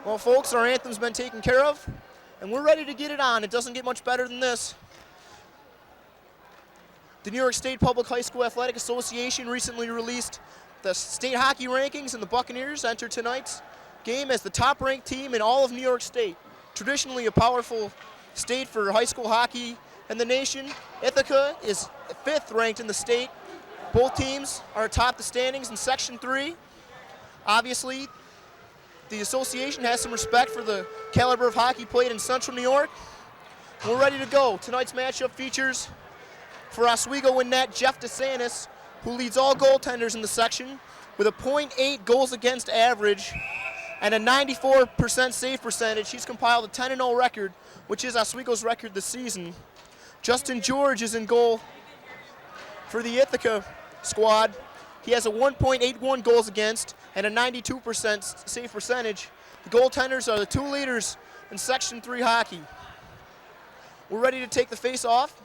Well, folks, our anthem's been taken care of, and we're ready to get it on. It doesn't get much better than this. The New York State Public High School Athletic Association recently released the state hockey rankings, and the Buccaneers enter tonight's game as the top-ranked team in all of New York State. Traditionally a powerful state for high school hockey in the nation, Ithaca is 5th ranked in the state. Both teams are atop the standings in Section 3. Obviously, the association has some respect for the caliber of hockey played in Central New York. We're ready to go. Tonight's matchup features for Oswego in net Jeff DeSantis, who leads all goaltenders in the section with a .8 goals against average and a 94% save percentage. He's compiled a 10-0 record, which is Oswego's record this season. Justin George is in goal for the Ithaca squad. He has a 1.81 goals against and a 92% save percentage. The goaltenders are the two leaders in Section 3 hockey. We're ready to take the face-off.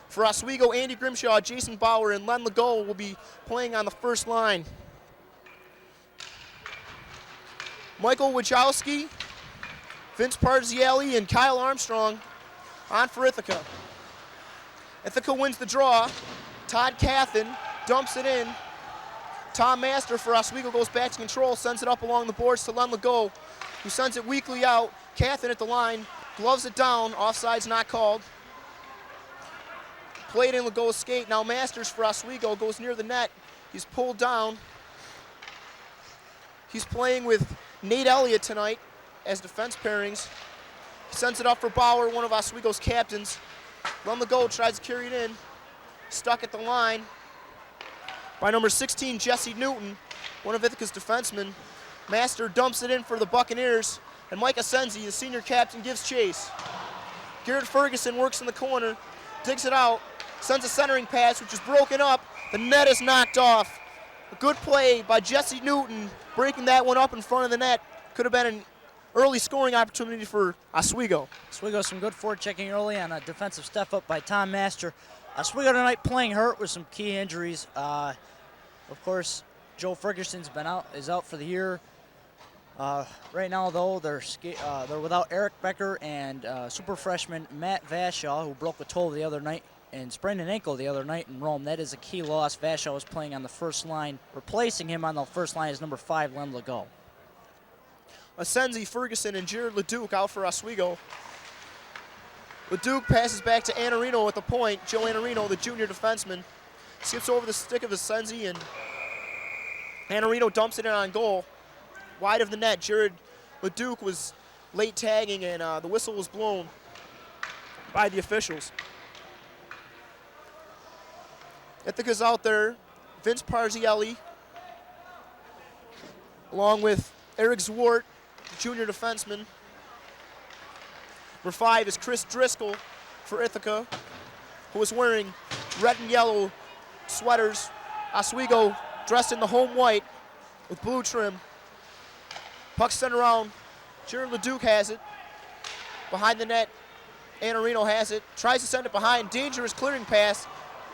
For Oswego, Andy Grimshaw, Jason Bauer, and Len Legault will be playing on the first line. Michael Wachowski, Vince Parzielli, and Kyle Armstrong on for Ithaca. Ithaca wins the draw. Todd Cathan dumps it in. Tom Master for Oswego goes back to control, sends it up along the boards to Len Legault, who sends it weakly out. Cathan at the line, gloves it down, offside's not called. Played in Legault's skate. Now Masters for Oswego goes near the net. He's pulled down. He's playing with Nate Elliott tonight as defense pairings. He sends it up for Bauer, one of Oswego's captains. Len Legault tries to carry it in. Stuck at the line by number 16, Jesse Newton, one of Ithaca's defensemen. Master dumps it in for the Buccaneers, and Mike Asenzi, the senior captain, gives chase. Garrett Ferguson works in the corner, digs it out, sends a centering pass, which is broken up. The net is knocked off. A good play by Jesse Newton, breaking that one up in front of the net. Could have been an early scoring opportunity for Oswego. Oswego some good forechecking early on a defensive step up by Tom Master. Oswego tonight playing hurt with some key injuries. Of course, Joe Ferguson's is out for the year. Right now, though, they're without Eric Becker and super freshman Matt Vashaw, who broke a toe the other night and sprained an ankle the other night in Rome. That is a key loss. Vashaw was playing on the first line. Replacing him on the first line is number 5, Len Legault. Asenzi, Ferguson, and Jared Leduc out for Oswego. Leduc passes back to Anarino at the point. Joe Anarino, the junior defenseman, skips over the stick of Asenzi, and Anarino dumps it in on goal. Wide of the net, Jared Leduc was late tagging, and the whistle was blown by the officials. Ithaca's out there. Vince Parzielli, along with Eric Zwart, junior defenseman. Number 5 is Chris Driscoll for Ithaca, who is wearing red and yellow sweaters. Oswego dressed in the home white with blue trim. Puck sent around. Jared Leduc has it. Behind the net, Anarino has it. Tries to send it behind. Dangerous clearing pass.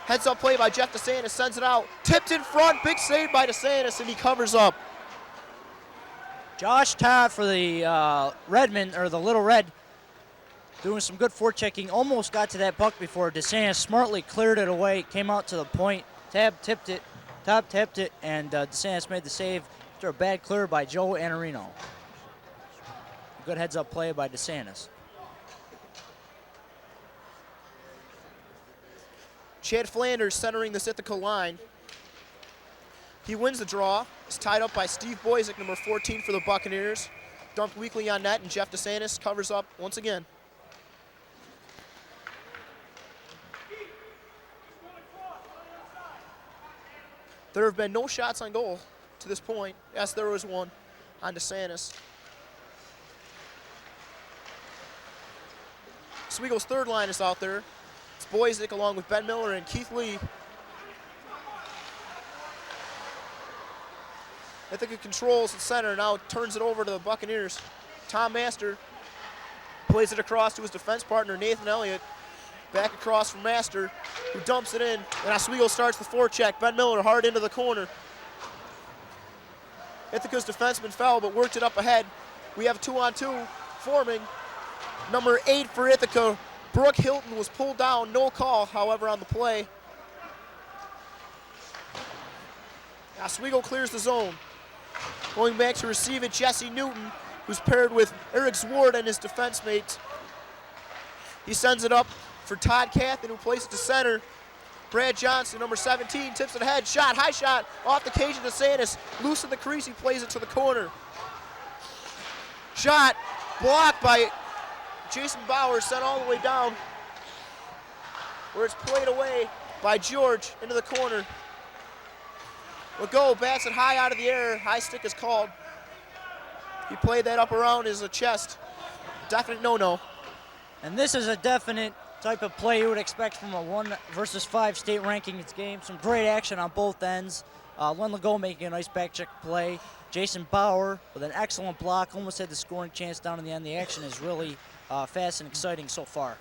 Heads up play by Jeff DeSantis. Sends it out. Tipped in front. Big save by DeSantis, and he covers up. Josh Todd for the Redmen, or the Little Red, doing some good forechecking. Almost got to that puck before DeSantis smartly cleared it away. Came out to the point. Top tipped it, and DeSantis made the save after a bad clear by Joe Anarino. Good heads-up play by DeSantis. Chad Flanders centering this Ithaca line. He wins the draw. He's tied up by Steve Boyzik, number 14 for the Buccaneers. Dumped weakly on net, and Jeff DeSantis covers up once again. There have been no shots on goal to this point. Yes, there was one on DeSantis. Oswego's third line is out there. It's Boyzik along with Ben Miller and Keith Lee. Ithaca controls the center, now turns it over to the Buccaneers. Tom Master plays it across to his defense partner, Nathan Elliott. Back across from Master, who dumps it in, and Oswego starts the forecheck. Ben Miller hard into the corner. Ithaca's defenseman fell, but worked it up ahead. We have 2-on-2 forming. Number 8 for Ithaca, Brooke Hilton, was pulled down. No call, however, on the play. Oswego clears the zone. Going back to receive it, Jesse Newton, who's paired with Eric Zwart and his defense mates. He sends it up for Todd Cathan, who plays it to center. Brad Johnson, number 17, tips it ahead. Shot, high shot, off the cage of DeSantis. Loose in the crease, he plays it to the corner. Shot, blocked by Jason Bauer, sent all the way down, where it's played away by George into the corner. Legault bats it high out of the air. High stick is called. He played that up around his chest. Definite no-no. And this is a definite type of play you would expect from a 1 versus 5 state rankings game. Some great action on both ends. Len Legault making a nice back check play. Jason Bauer with an excellent block. Almost had the scoring chance down in the end. The action is really fast and exciting so far.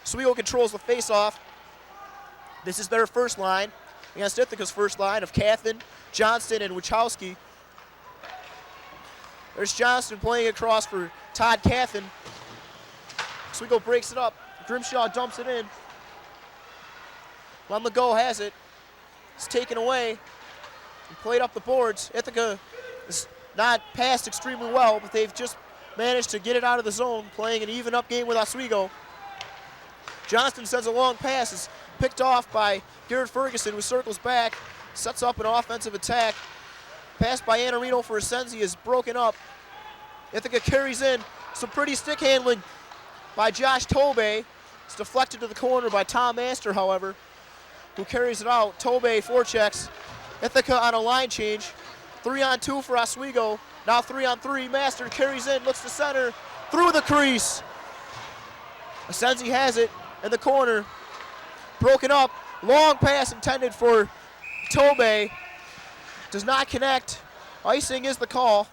Oswego controls the face-off. This is their first line against Ithaca's first line of Cathan, Johnston, and Wachowski. There's Johnston playing across for Todd Cathan. Oswego breaks it up. Grimshaw dumps it in. Len Legault has it. It's taken away and played up the boards. Ithaca is not passed extremely well, but they've just managed to get it out of the zone, playing an even up game with Oswego. Johnston sends a long pass. It's picked off by Garrett Ferguson, who circles back, sets up an offensive attack. Pass by Anarino for Asensi is broken up. Ithaca carries in. Some pretty stick handling by Josh Tobey. It's deflected to the corner by Tom Master, however, who carries it out. Tobey forechecks. Ithaca on a line change. 3-on-2 for Oswego. Now 3-on-3. Master carries in, looks to center, through the crease. Asensi has it in the corner. Broken up. Long pass intended for Tobey. Does not connect. Icing is the call.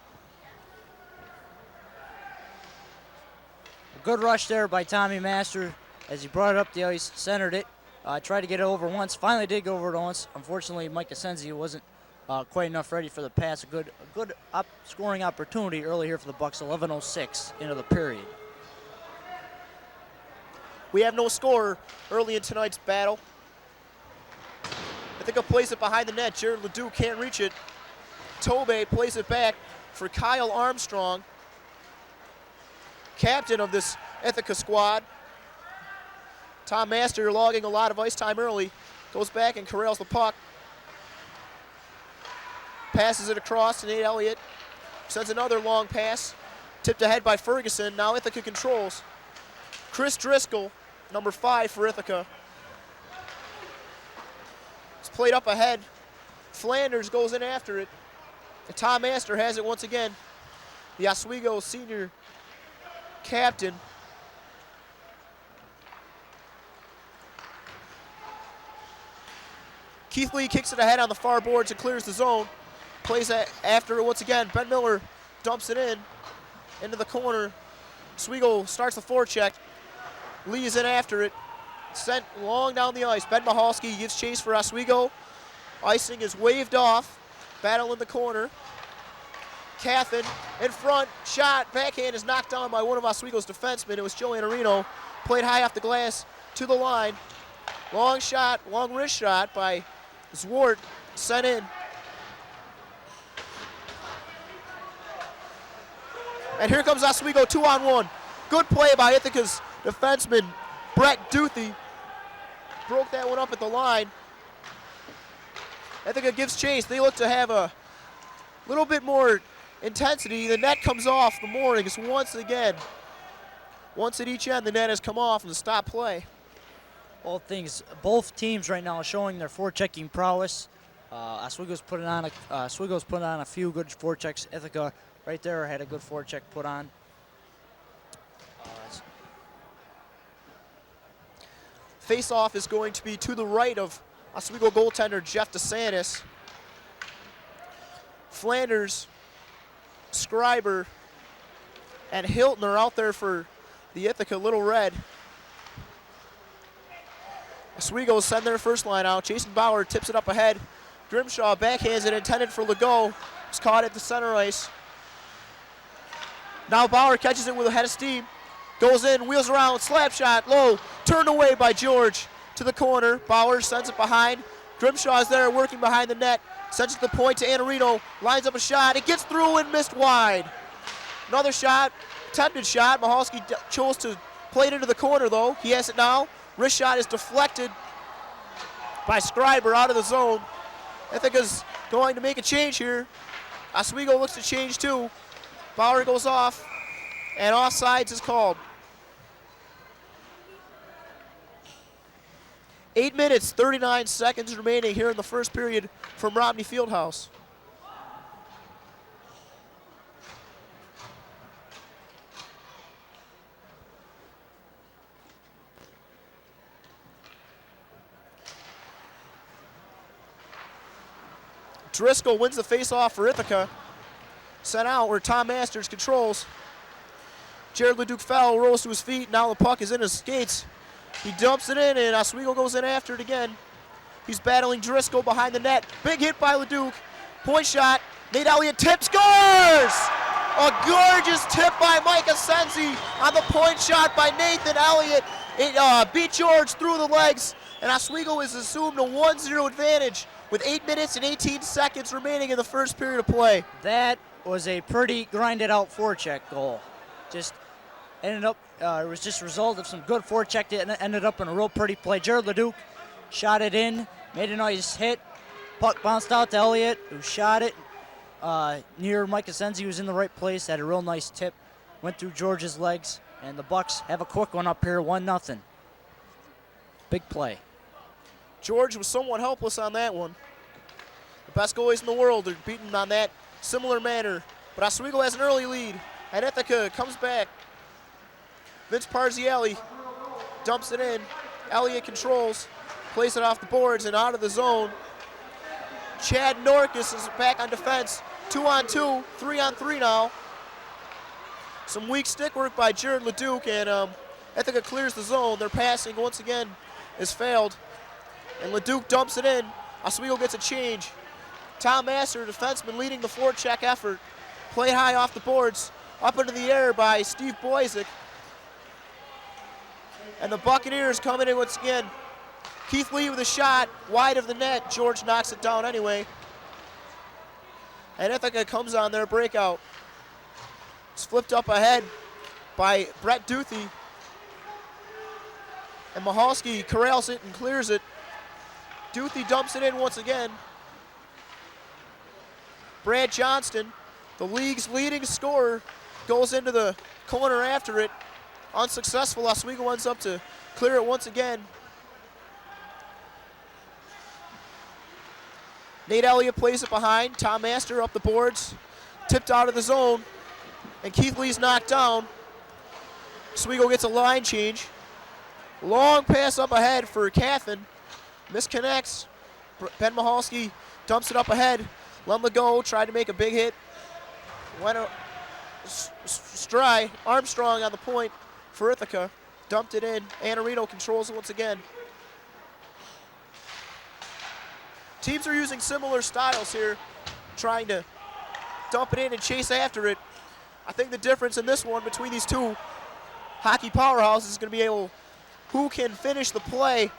A good rush there by Tommy Master as he brought it up the ice, centered it. Tried to get it over once. Finally did go over it once. Unfortunately, Mike Asensi wasn't quite enough ready for the pass. A good scoring opportunity early here for the Bucks. 11:06 into the period. We have no score early in tonight's battle. Ithaca plays it behind the net. Jared Ledoux can't reach it. Tobey plays it back for Kyle Armstrong, captain of this Ithaca squad. Tom Master logging a lot of ice time early. Goes back and corrals the puck. Passes it across to Nate Elliott. Sends another long pass. Tipped ahead by Ferguson. Now Ithaca controls. Chris Driscoll, number 5 for Ithaca. It's played up ahead. Flanders goes in after it. And Tom Master has it once again. The Oswego senior captain. Keith Lee kicks it ahead on the far boards and clears the zone. Plays after it once again. Ben Miller dumps it into the corner. Oswego starts the forecheck. Lee is in after it. Sent long down the ice. Ben Mahalski gives chase for Oswego. Icing is waved off. Battle in the corner. Cathan in front. Shot. Backhand is knocked down by one of Oswego's defensemen. It was Joe Anarino. Played high off the glass to the line. Long shot, long wrist shot by Zwart. Sent in. And here comes Oswego 2-on-1. Good play by Ithaca's defenseman, Brett Duthie. Broke that one up at the line. Ithaca gives chase. They look to have a little bit more intensity. The net comes off the moorings once again. Once at each end, the net has come off and stop play. Both teams right now are showing their forechecking prowess. Oswego's putting on a few good forechecks. Ithaca right there had a good forecheck put on. Face-off is going to be to the right of Oswego goaltender Jeff DeSantis. Flanders, Scriber, and Hilton are out there for the Ithaca Little Red. Oswego send their first line out. Jason Bauer tips it up ahead. Grimshaw backhands it, intended for Legault. It's caught at the center ice. Now Bauer catches it with a head of steam. Goes in, wheels around, slap shot, low. Turned away by George to the corner. Bauer sends it behind. Grimshaw's there working behind the net. Sends it to the point to Anarino. Lines up a shot. It gets through and missed wide. Another shot, attempted shot. Mahalski chose to play it into the corner though. He has it now. Wrist shot is deflected by Scriber out of the zone. Ithaca's going to make a change here. Oswego looks to change too. Bauer goes off, and offsides is called. 8 minutes, 39 seconds remaining here in the first period from Romney Fieldhouse. Driscoll wins the face-off for Ithaca. Sent out where Tom Masters controls. Jared Leduc fell, rolls to his feet. Now the puck is in his skates. He dumps it in, and Oswego goes in after it again. He's battling Driscoll behind the net. Big hit by Leduc. Point shot. Nate Elliott tip, scores! A gorgeous tip by Mike Asensi on the point shot by Nathan Elliott. It beat George through the legs, and Oswego is assumed a 1-0 advantage with 8 minutes and 18 seconds remaining in the first period of play. That was a pretty grinded out forecheck goal. Just ended up, it was just a result of some good forecheck that ended up in a real pretty play. Jared Leduc shot it in, made a nice hit. Puck bounced out to Elliott, who shot it near Mike Asensi, who was in the right place, had a real nice tip, went through George's legs, and the Bucks have a quick one up here, 1-0. Big play. George was somewhat helpless on that one. The best goalies in the world are beaten on that similar manner. But Oswego has an early lead, and Ithaca comes back. Vince Parzielli dumps it in. Elliott controls, plays it off the boards and out of the zone. Chad Norkus is back on defense. 2-on-2, 3-on-3 now. Some weak stick work by Jared Leduc, and Ithaca clears the zone. Their passing once again is failed. And Leduc dumps it in. Oswego gets a change. Tom Master, defenseman, leading the forecheck effort. Play high off the boards. Up into the air by Steve Boyzik. And the Buccaneers coming in once again. Keith Lee with a shot wide of the net. George knocks it down anyway. And Ithaca comes on their breakout. It's flipped up ahead by Brett Duthie. And Mahalski corrals it and clears it. Duthie dumps it in once again. Brad Johnston, the league's leading scorer, goes into the corner after it. Unsuccessful. Oswego ends up to clear it once again. Nate Elliott plays it behind. Tom Master up the boards. Tipped out of the zone. And Keith Lee's knocked down. Oswego gets a line change. Long pass up ahead for Cathan. Misconnects. Ben Mahalski dumps it up ahead. Let him go. Tried to make a big hit. Went Stry. Armstrong on the point for Ithaca. Dumped it in. Anarino controls it once again. Teams are using similar styles here, trying to dump it in and chase after it. I think the difference in this one between these two hockey powerhouses is going to be who can finish the play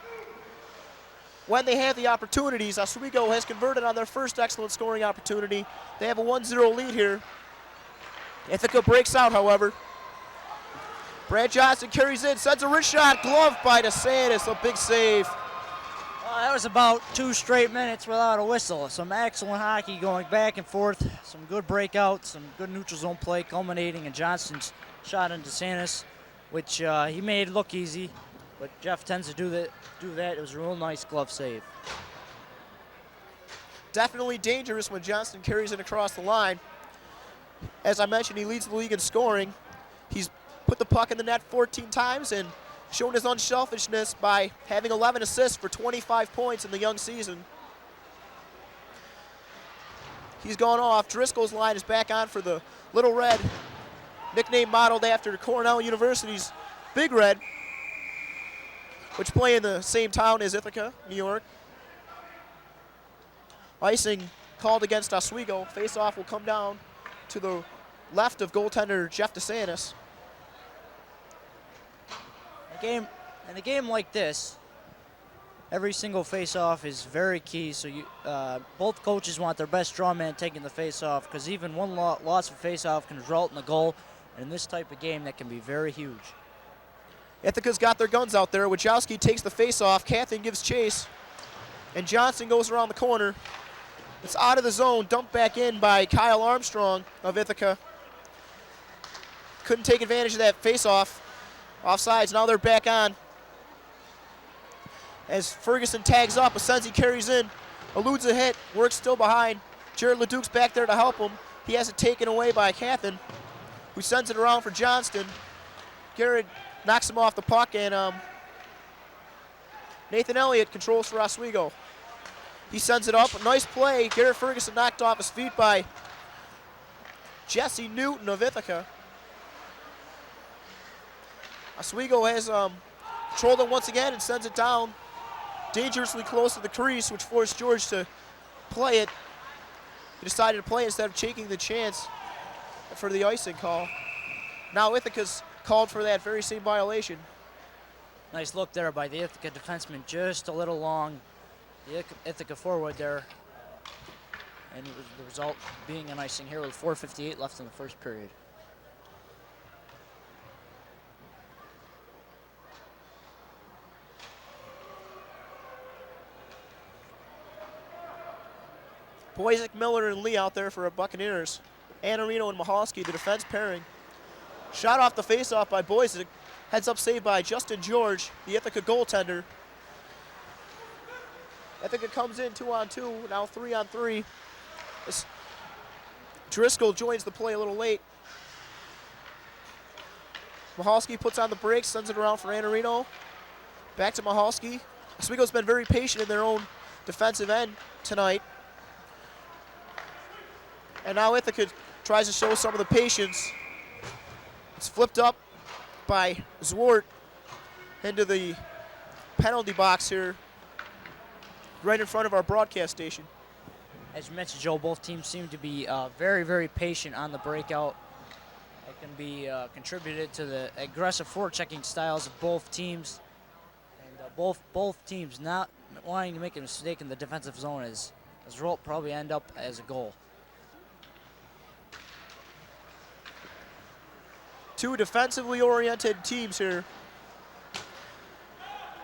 when they have the opportunities. Oswego has converted on their first excellent scoring opportunity. They have a 1-0 lead here. Ithaca breaks out, however. Brad Johnson carries in, sends a wrist shot, gloved by DeSantis, a big save. That was about 2 straight minutes without a whistle. Some excellent hockey going back and forth. Some good breakouts, some good neutral zone play culminating in Johnson's shot on DeSantis, which he made look easy, but Jeff tends to do that. It was a real nice glove save. Definitely dangerous when Johnston carries it across the line. As I mentioned, he leads the league in scoring. He's put the puck in the net 14 times and shown his unselfishness by having 11 assists for 25 points in the young season. He's gone off. Driscoll's line is back on for the Little Red, nickname modeled after Cornell University's Big Red, which play in the same town as Ithaca, New York. Icing called against Oswego. Face-off will come down to the left of goaltender Jeff DeSantis. In a game like this, every single face-off is very key. So both coaches want their best draw man taking the face-off, because even one loss of face-off can result in a goal. And in this type of game, that can be very huge. Ithaca's got their guns out there. Wachowski takes the face-off. Catherine gives chase. And Johnson goes around the corner. It's out of the zone, dumped back in by Kyle Armstrong of Ithaca. Couldn't take advantage of that face-off. Offsides, now they're back on. As Ferguson tags up, Asensi carries in, eludes a hit, works still behind. Jared LeDuc's back there to help him. He has it taken away by Cathan, who sends it around for Johnston. Garrett knocks him off the puck, and Nathan Elliott controls for Oswego. He sends it up, a nice play. Garrett Ferguson knocked off his feet by Jesse Newton of Ithaca. Oswego has controlled it once again and sends it down dangerously close to the crease, which forced George to play it. He decided to play instead of taking the chance for the icing call. Now Ithaca's called for that very same violation. Nice look there by the Ithaca defenseman, just a little long. The Ithaca forward there. And it was the result being an icing here with 4:58 left in the first period. Boyzik, Miller, and Lee out there for our Buccaneers. Anarino and Mahalski, the defense pairing. Shot off the faceoff by Boyzik. Heads up save by Justin George, the Ithaca goaltender. Ithaca comes in 2-on-2, now 3-on-3. Driscoll joins the play a little late. Mahalski puts on the brakes, sends it around for Anarino. Back to Mahalski. Oswego's been very patient in their own defensive end tonight. And now Ithaca tries to show some of the patience. It's flipped up by Zwart into the penalty box here, right in front of our broadcast station. As you mentioned, Joe, both teams seem to be very, very patient on the breakout. It can be contributed to the aggressive forechecking styles of both teams. And both teams not wanting to make a mistake in the defensive zone as the result probably end up as a goal. Two defensively oriented teams here.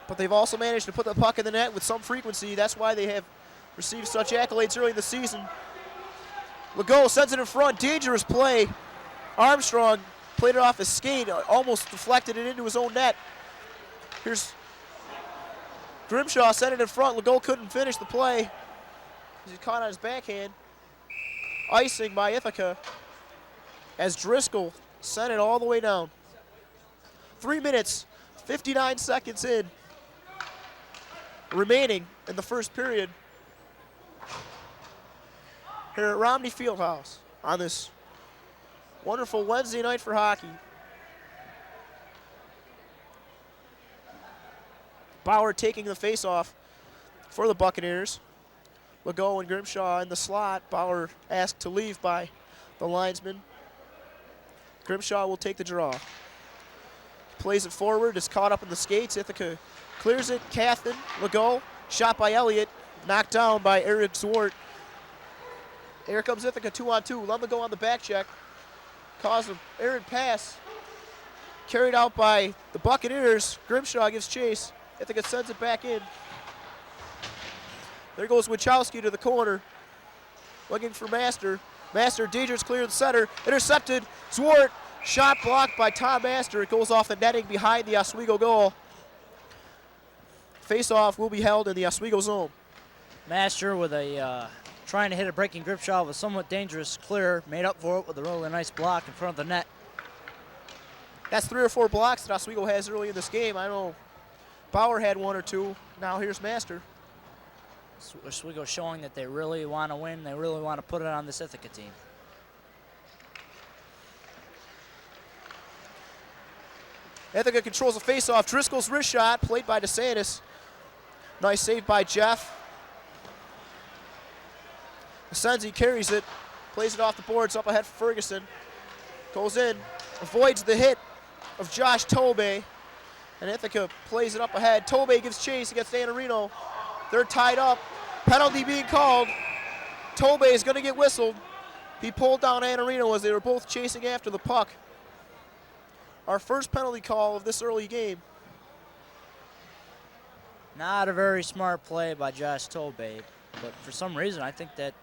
But they've also managed to put the puck in the net with some frequency. That's why they have received such accolades early in the season. Legault sends it in front. Dangerous play. Armstrong played it off his skate, almost deflected it into his own net. Here's Grimshaw, sent it in front. Legault couldn't finish the play. He's caught on his backhand. Icing by Ithaca as Driscoll sent it all the way down. 3 minutes, 59 seconds remaining in the first period here at Romney Fieldhouse on this wonderful Wednesday night for hockey. Bauer taking the face-off for the Buccaneers. Legault and Grimshaw in the slot. Bauer asked to leave by the linesman. Grimshaw will take the draw. Plays it forward, is caught up in the skates. Ithaca clears it. Cathan, Legault, shot by Elliott, knocked down by Eric Zwart. Here comes Ithaca 2-on-2. Legault on the back check. Caused an errant pass. Carried out by the Buccaneers. Grimshaw gives chase. Ithaca sends it back in. There goes Wachowski to the corner. Looking for Master. Master, dangerous clear the center. Intercepted. Zwart, shot blocked by Tom Master. It goes off the netting behind the Oswego goal. Face-off will be held in the Oswego zone. Master with a trying to hit a breaking Grimshaw with somewhat dangerous clear. Made up for it with a really nice block in front of the net. That's 3 or 4 blocks that Oswego has early in this game. I know Bauer had 1 or 2. Now here's Master. Oswego showing that they really want to win. They really want to put it on this Ithaca team. Ithaca controls the face-off. Driscoll's wrist shot, played by DeSantis. Nice save by Jeff. Asensi carries it, plays it off the boards up ahead for Ferguson. Goes in, avoids the hit of Josh Tobey, and Ithaca plays it up ahead. Tobey gives chase against Anarino. They're tied up. Penalty being called. Tobey is going to get whistled. He pulled down Anarino as they were both chasing after the puck. Our first penalty call of this early game. Not a very smart play by Josh Tobey, but for some reason I think that,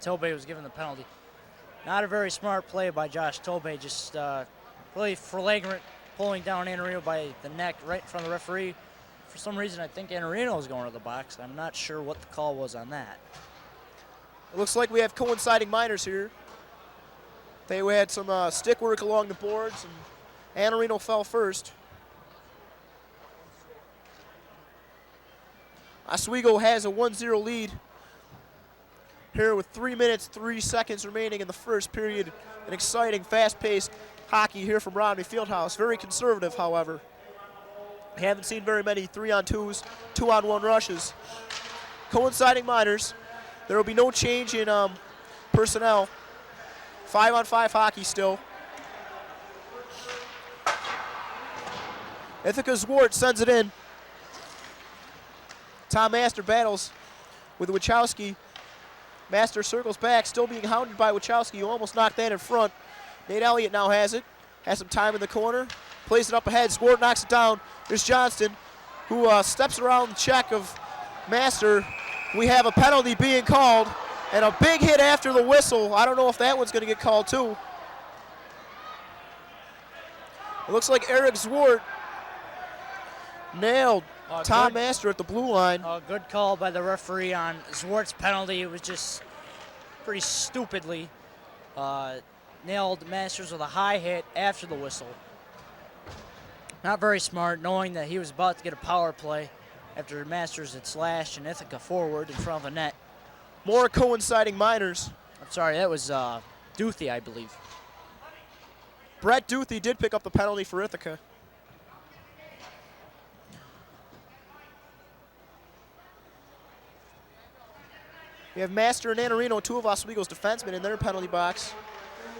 Tobey was given the penalty. Not a very smart play by Josh Tobey, just really flagrant pulling down Anarino by the neck right in front of the referee. For some reason I think Anarino was going to the box. I'm not sure what the call was on that. It looks like we have coinciding minors here. They had some stick work along the boards, and Anarino fell first. Oswego has a 1-0 lead here with 3 minutes, 3 seconds remaining in the first period. An exciting, fast-paced hockey here from Rodney Fieldhouse. Very conservative, however. We haven't seen very many 3-on-2s, 2-on-1 rushes. Coinciding minors. There will be no change in personnel. 5-on-5 hockey still. Ithaca Zwart sends it in. Tom Master battles with Wachowski. Master circles back, still being hounded by Wachowski, who almost knocked that in front. Nate Elliott now has it. Has some time in the corner. Plays it up ahead. Zwart knocks it down. There's Johnston, who steps around the check of Master. We have a penalty being called, and a big hit after the whistle. I don't know if that one's going to get called too. It looks like Eric Zwart nailed Tom Master at the blue line. A good call by the referee on Zwart's penalty. It was just pretty stupidly nailed Masters with a high hit after the whistle. Not very smart, knowing that he was about to get a power play after Masters had slashed and Ithaca forward in front of the net. More coinciding minors. I'm sorry, that was Duthie, I believe. Brett Duthie did pick up the penalty for Ithaca. We have Master and Anarino, two of Oswego's defensemen, in their penalty box.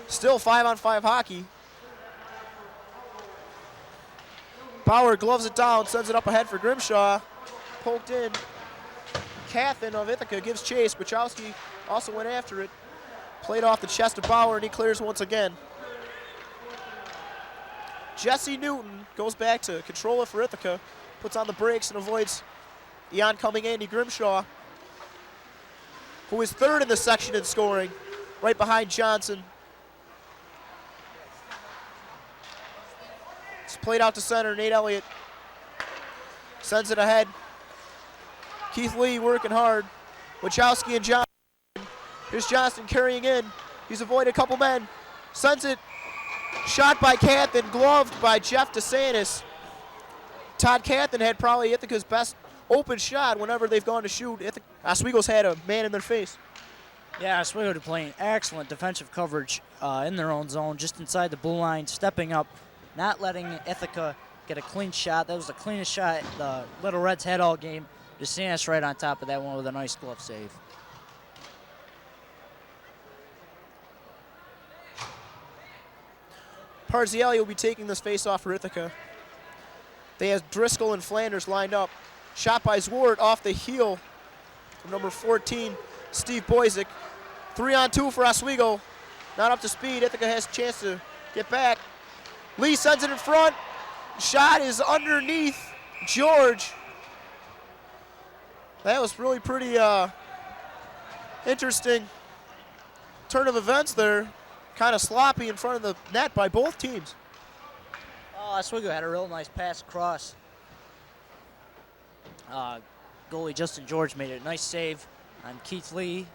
Still 5-on-5 hockey. Bauer gloves it down, sends it up ahead for Grimshaw. Poked in. Cathin of Ithaca gives chase. Wachowski also went after it. Played off the chest of Bauer, and he clears once again. Jesse Newton goes back to control it for Ithaca. Puts on the brakes and avoids the oncoming Andy Grimshaw, who is third in the section in scoring, right behind Johnson. It's played out to center. Nate Elliott sends it ahead. Keith Lee working hard. Wachowski and Johnston. Here's Johnston carrying in. He's avoided a couple men. Sends it. Shot by Cathin, gloved by Jeff DeSantis. Todd Cathin had probably Ithaca's best open shot whenever they've gone to shoot. Oswego's had a man in their face. Yeah, Oswego playing excellent defensive coverage in their own zone, just inside the blue line, stepping up, not letting Ithaca get a clean shot. That was the cleanest shot the Little Reds had all game. DeSantis right on top of that one with a nice glove save. Parzielli will be taking this face-off for Ithaca. They have Driscoll and Flanders lined up. Shot by Zwart off the heel of number 14, Steve Boyzik. 3-on-2 for Oswego. Not up to speed. Ithaca has a chance to get back. Lee sends it in front. Shot is underneath George. That was really pretty interesting turn of events there. Kind of sloppy in front of the net by both teams. Oh, Oswego had a real nice pass across. Goalie Justin George made a nice save on Keith Lee.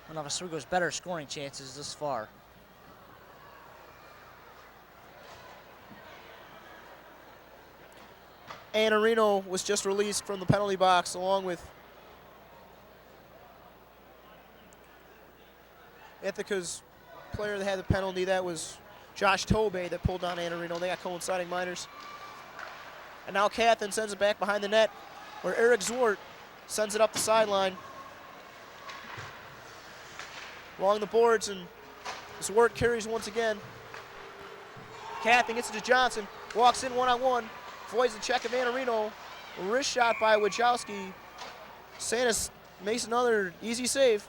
One of Oswego's better scoring chances this far. Anarino was just released from the penalty box along with Ithaca's player that had the penalty. That was Josh Tobey that pulled down Anarino. They got coinciding minors. And now Cathin sends it back behind the net where Eric Zwart sends it up the sideline. Along the boards, and Zwart carries once again. Capping gets it to Johnson. Walks in one-on-one. Avoids the check of Anarino. Wrist shot by Wojciechowski. Santis makes another easy save.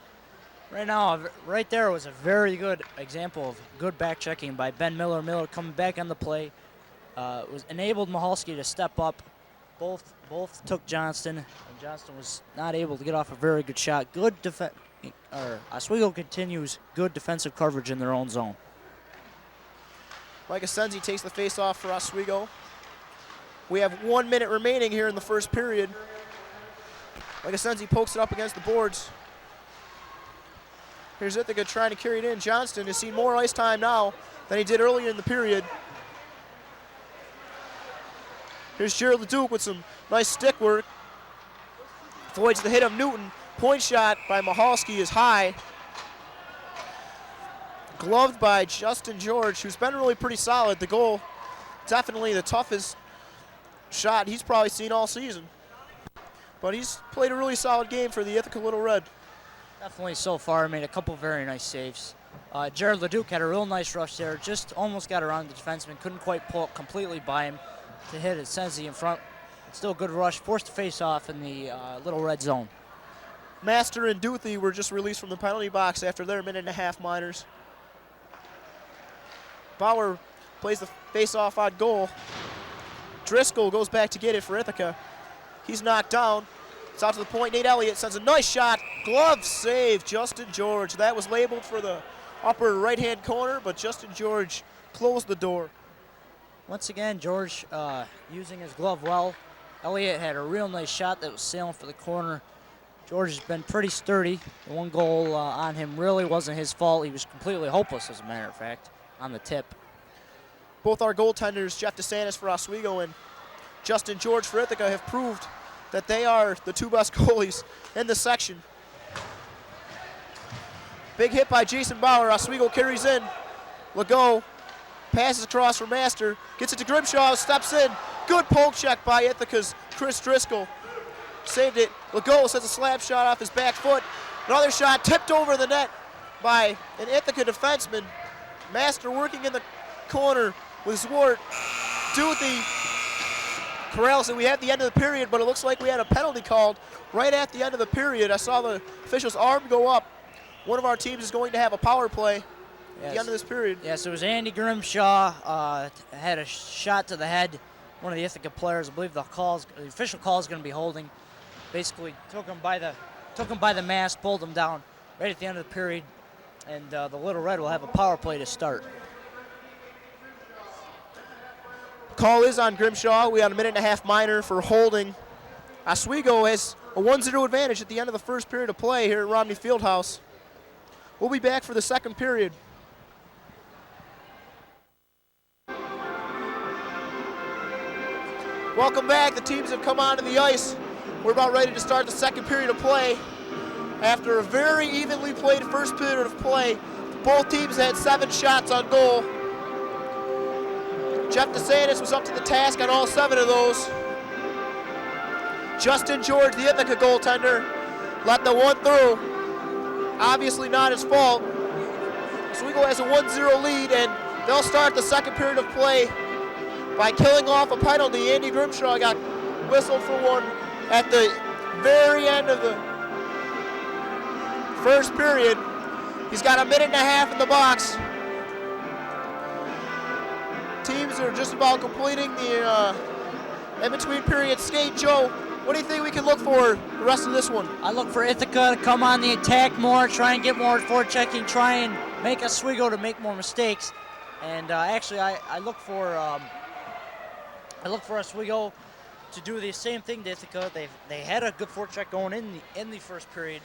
Right now, right there was a very good example of good back checking by Ben Miller. Miller coming back on the play. Was enabled Michalski to step up. Both took Johnston, and Johnston was not able to get off a very good shot. Good defense. Oswego continues good defensive coverage in their own zone. Mike Asensi takes the face-off for Oswego. We have 1 minute remaining here in the first period. Mike Asensi pokes it up against the boards. Here's Ithaca trying to carry it in. Johnston has seen more ice time now than he did earlier in the period. Here's Gerald LeDuc with some nice stick work. Avoids the hit of Newton. Point shot by Michalski is high. Gloved by Justin George, who's been really pretty solid. The goal, definitely the toughest shot he's probably seen all season. But he's played a really solid game for the Ithaca Little Red. Definitely so far, made a couple very nice saves. Jared LeDuc had a real nice rush there, just almost got around the defenseman, couldn't quite pull up completely by him to hit it. Sensi in front, still a good rush, forced to face off in the Little Red zone. Master and Duthie were just released from the penalty box after their minute-and-a-half minors. Bauer plays the face-off on goal. Driscoll goes back to get it for Ithaca. He's knocked down. It's out to the point. Nate Elliott sends a nice shot. Glove save, Justin George. That was labeled for the upper right-hand corner, but Justin George closed the door. Once again, George using his glove well. Elliott had a real nice shot that was sailing for the corner. George has been pretty sturdy. The one goal on him really wasn't his fault. He was completely hopeless, as a matter of fact, on the tip. Both our goaltenders, Jeff DeSantis for Oswego and Justin George for Ithaca, have proved that they are the two best goalies in the section. Big hit by Jason Bauer. Oswego carries in. Legault passes across for Master. Gets it to Grimshaw, steps in. Good poke check by Ithaca's Chris Driscoll. Saved it. Legault sends a slap shot off his back foot. Another shot tipped over the net by an Ithaca defenseman. Master working in the corner with Zwart. Duthie corrals it. We have the end of the period, but it looks like we had a penalty called right at the end of the period. I saw the official's arm go up. One of our teams is going to have a power play at the end of this period. Yes, it was Andy Grimshaw had a shot to the head. One of the Ithaca players, I believe the official call is going to be holding. Basically took him by the mask, pulled him down right at the end of the period, and the Little Red will have a power play to start. Call is on Grimshaw. We got a minute-and-a-half minor for holding. Oswego has a 1-0 advantage at the end of the first period of play here at Romney Fieldhouse. We'll be back for the second period. Welcome back. The teams have come onto the ice. We're about ready to start the second period of play. After a very evenly played first period of play, both teams had 7 shots on goal. Jeff DeSantis was up to the task on all 7 of those. Justin George, the Ithaca goaltender, let the one through. Obviously not his fault. Oswego has a 1-0 lead, and they'll start the second period of play by killing off a penalty. Andy Grimshaw got whistled for one at the very end of the first period. He's got a minute and a half in the box. Teams are just about completing the in-between period skate. Joe, what do you think we can look for the rest of this one? I look for Ithaca to come on the attack more, try and get more forechecking, try and make Oswego to make more mistakes. And actually, I look for Oswego to do the same thing to Ithaca. They had a good forecheck going in the first period.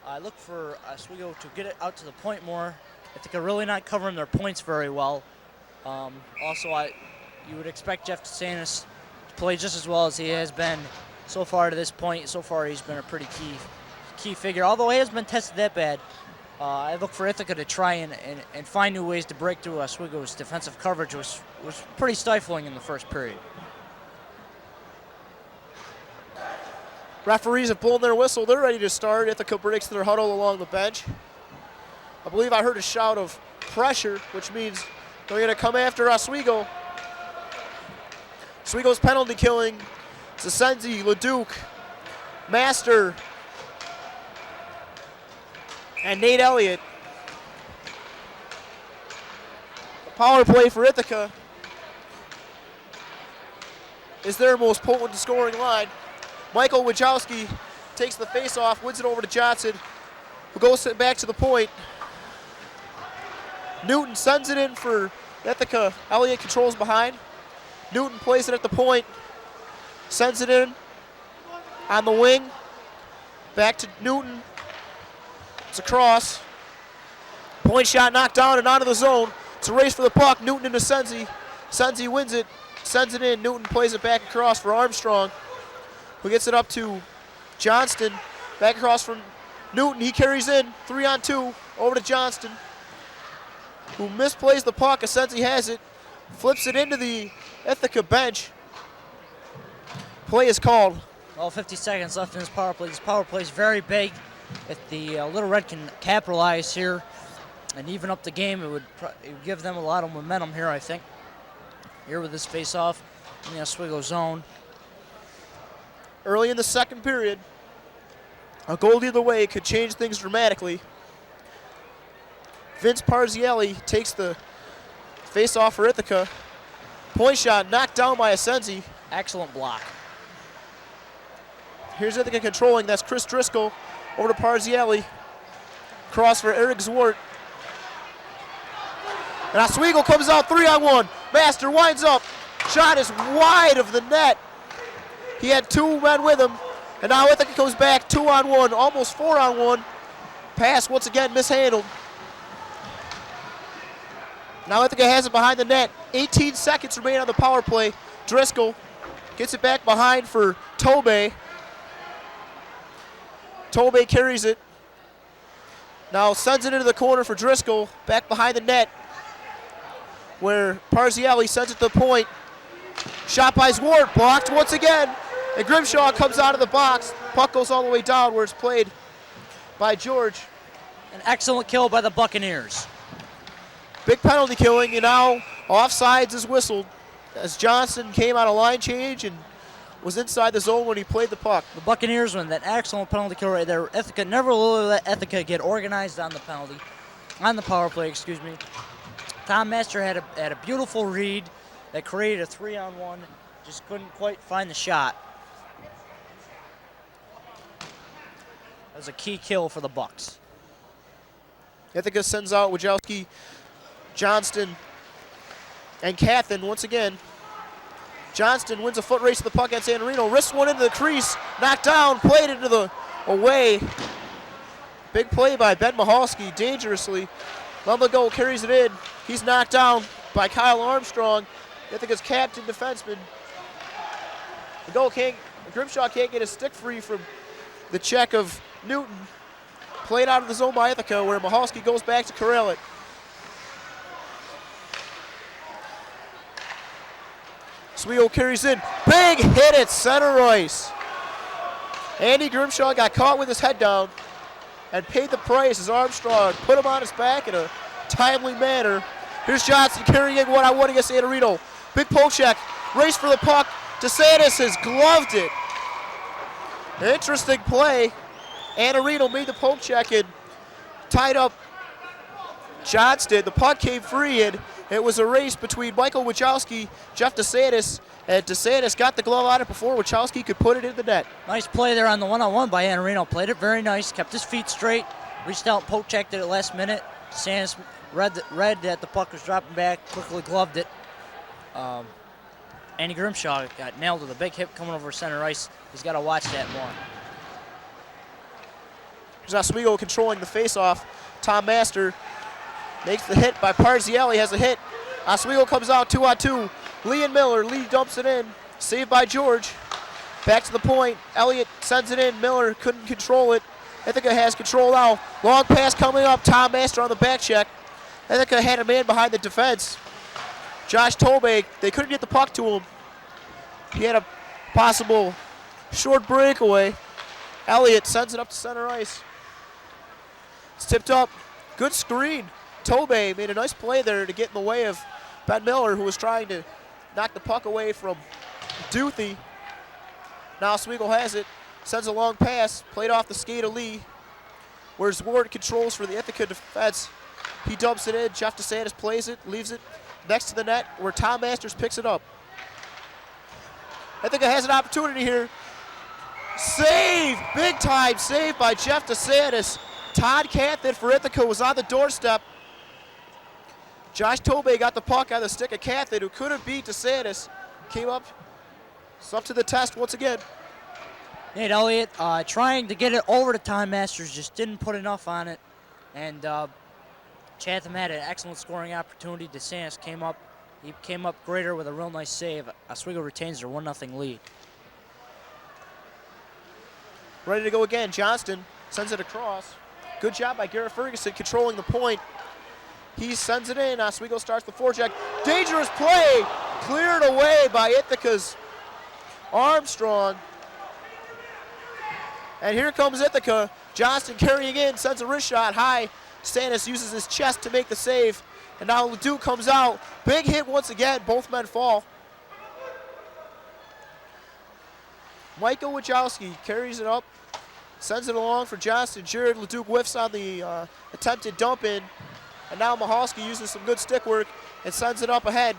I look for Oswego to get it out to the point more. Ithaca really not covering their points very well. Also, you would expect Jeff DeSantis to play just as well as he has been so far to this point. So far, he's been a pretty key figure. Although he hasn't been tested that bad, I look for Ithaca to try and find new ways to break through Oswego's defensive coverage, was pretty stifling in the first period. Referees have blown their whistle. They're ready to start. Ithaca breaks their huddle along the bench. I believe I heard a shout of pressure, which means they're going to come after Oswego. Oswego's penalty killing. Zasenzi, Leduc, Master, and Nate Elliott. Power play for Ithaca is their most potent scoring line. Michael Wojcicki takes the face-off, wins it over to Johnson, who goes back to the point. Newton sends it in for Ithaca. Elliott controls behind. Newton plays it at the point, sends it in on the wing. Back to Newton. It's a cross. Point shot knocked down and out of the zone. It's a race for the puck. Newton into Senzi. Senzi wins it, sends it in. Newton plays it back across for Armstrong, who gets it up to Johnston. Back across from Newton. He carries in 3-on-2 over to Johnston, who misplays the puck. Senzi has it, flips it into the Ithaca bench. Play is called. Well, 50 seconds left in this power play. This power play is very big. If the Little Red can capitalize here and even up the game, it would give them a lot of momentum here, I think. Here with this face-off in the Oswego zone. Early in the second period, a goal either way could change things dramatically. Vince Parzielli takes the face-off for Ithaca. Point shot knocked down by Asensi. Excellent block. Here's Ithaca controlling. That's Chris Driscoll over to Parzielli. Cross for Eric Zwart. And Oswego comes out 3-on-1. Master winds up. Shot is wide of the net. He had two men with him. And now Ithaca goes back 2-on-1, almost 4-on-1. Pass once again mishandled. Now Ithaca has it behind the net. 18 seconds remain on the power play. Driscoll gets it back behind for Tobey. Tobey carries it. Now sends it into the corner for Driscoll. Back behind the net, where Parzielli sends it to the point. Shot by Zwart, blocked once again. And Grimshaw comes out of the box. Puck goes all the way down where it's played by George. An excellent kill by the Buccaneers. Big penalty killing, and now offsides is whistled as Johnson came out of line change and was inside the zone when he played the puck. The Buccaneers win that excellent penalty kill right there. Ithaca never really let Ithaca get organized on the penalty, on the power play, excuse me. Tom Master had a beautiful read that created a 3-on-1, just couldn't quite find the shot. That was a key kill for the Bucks. Ithaca sends out Wojcicki, Johnston, and Cathan once again. Johnston wins a foot race to the puck at San Marino. Wrists one into the crease, knocked down, played into the away. Big play by Ben Mahalski, dangerously. Lumbago carries it in. He's knocked down by Kyle Armstrong, Ithaca's captain defenseman. The goal can't, Grimshaw can't get a stick free from the check of Newton. Played out of the zone by Ithaca, where Mahalski goes back to corral it. Oswego carries in. Big hit at center ice. Andy Grimshaw got caught with his head down and paid the price as Armstrong put him on his back in a timely manner. Here's Johnson carrying in 1-on-1 against Anarino. Big poke check. Race for the puck. DeSantis has gloved it. Interesting play. Anarino made the poke check and tied up Johnston. The puck came free, and it was a race between Michael Wojcicki, Jeff DeSantis, and DeSantis got the glove on it before Wojcicki could put it in the net. Nice play there on the 1-on-1 by Anarino. Played it very nice, kept his feet straight, reached out and poke checked it at last minute. DeSantis read that the puck was dropping back, quickly gloved it. Andy Grimshaw got nailed with a big hit coming over center ice. He's got to watch that more. Here's Oswego controlling the faceoff. Tom Master makes the hit by Parzielli, has a hit. Oswego comes out 2-on-2. Lee and Miller. Lee dumps it in. Saved by George. Back to the point. Elliott sends it in. Miller couldn't control it. Ithaca has control now. Long pass coming up. Tom Master on the back check. Ithaca had a man behind the defense. Josh Tobey, they couldn't get the puck to him. He had a possible short breakaway. Elliott sends it up to center ice. It's tipped up. Good screen Tobey made a nice play there to get in the way of Ben Miller, who was trying to knock the puck away from Duthie. Now Oswego has it, sends a long pass, played off the skate of Lee, where Ward controls for the Ithaca defense. He dumps it in, Jeff DeSantis plays it, leaves it next to the net, where Tom Masters picks it up. Ithaca has an opportunity here. Save, big time save by Jeff DeSantis. Todd Cathan for Ithaca was on the doorstep. Josh Tobey got the puck on the stick of Cathan, who couldn't beat DeSantis. Came up, it's up to the test once again. Nate Elliott trying to get it over to Tom Masters, just didn't put enough on it. And Chatham had an excellent scoring opportunity. DeSantis came up. He came up greater with a real nice save. Oswego retains their 1-0 lead. Ready to go again. Johnston sends it across. Good job by Garrett Ferguson controlling the point. He sends it in. Oswego starts the forecheck. Dangerous play. Cleared away by Ithaca's Armstrong. And here comes Ithaca. Johnston carrying in, sends a wrist shot high. Stannis uses his chest to make the save. And now Leduc comes out. Big hit once again. Both men fall. Michael Wachowski carries it up. Sends it along for Johnston. Jared Leduc whiffs on the attempted dump in. And now Mahalski uses some good stick work and sends it up ahead.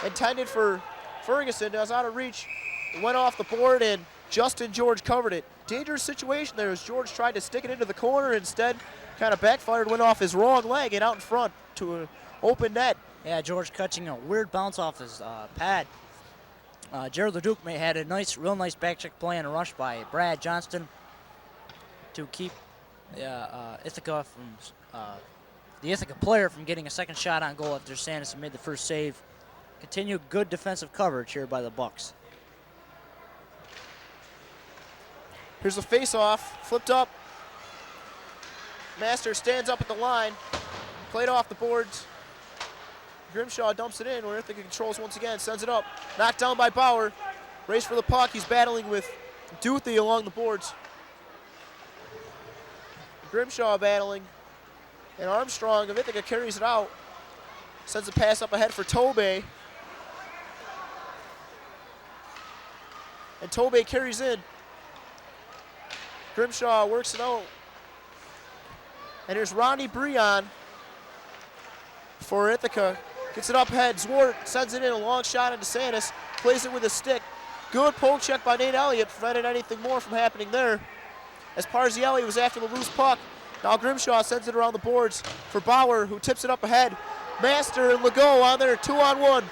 Intended for Ferguson. It was out of reach. It went off the board and Justin George covered it. Dangerous situation there as George tried to stick it into the corner. Instead, kind of backfired, went off his wrong leg and out in front to an open net. Yeah, George catching a weird bounce off his pad. Jared Leduc had a real nice back check play and a rush by Brad Johnston to keep Ithaca from the Ithaca player from getting a second shot on goal after Sanders made the first save. Continued good defensive coverage here by the Bucks. Here's a face-off, flipped up. Master stands up at the line, played off the boards. Grimshaw dumps it in where Ithaca controls once again, sends it up. Knocked down by Bauer. Race for the puck, he's battling with Duthie along the boards. Grimshaw battling. And Armstrong of Ithaca carries it out. Sends a pass up ahead for Tobey. And Tobey carries in. Grimshaw works it out. And here's Ronnie Breon for Ithaca. Gets it up ahead. Zwart sends it in, a long shot into DeSantis. Plays it with a stick. Good poke check by Nate Elliott. Prevented anything more from happening there. As Parzielli was after the loose puck. Now Grimshaw sends it around the boards for Bauer, who tips it up ahead. Master and Legault on there, 2-on-1.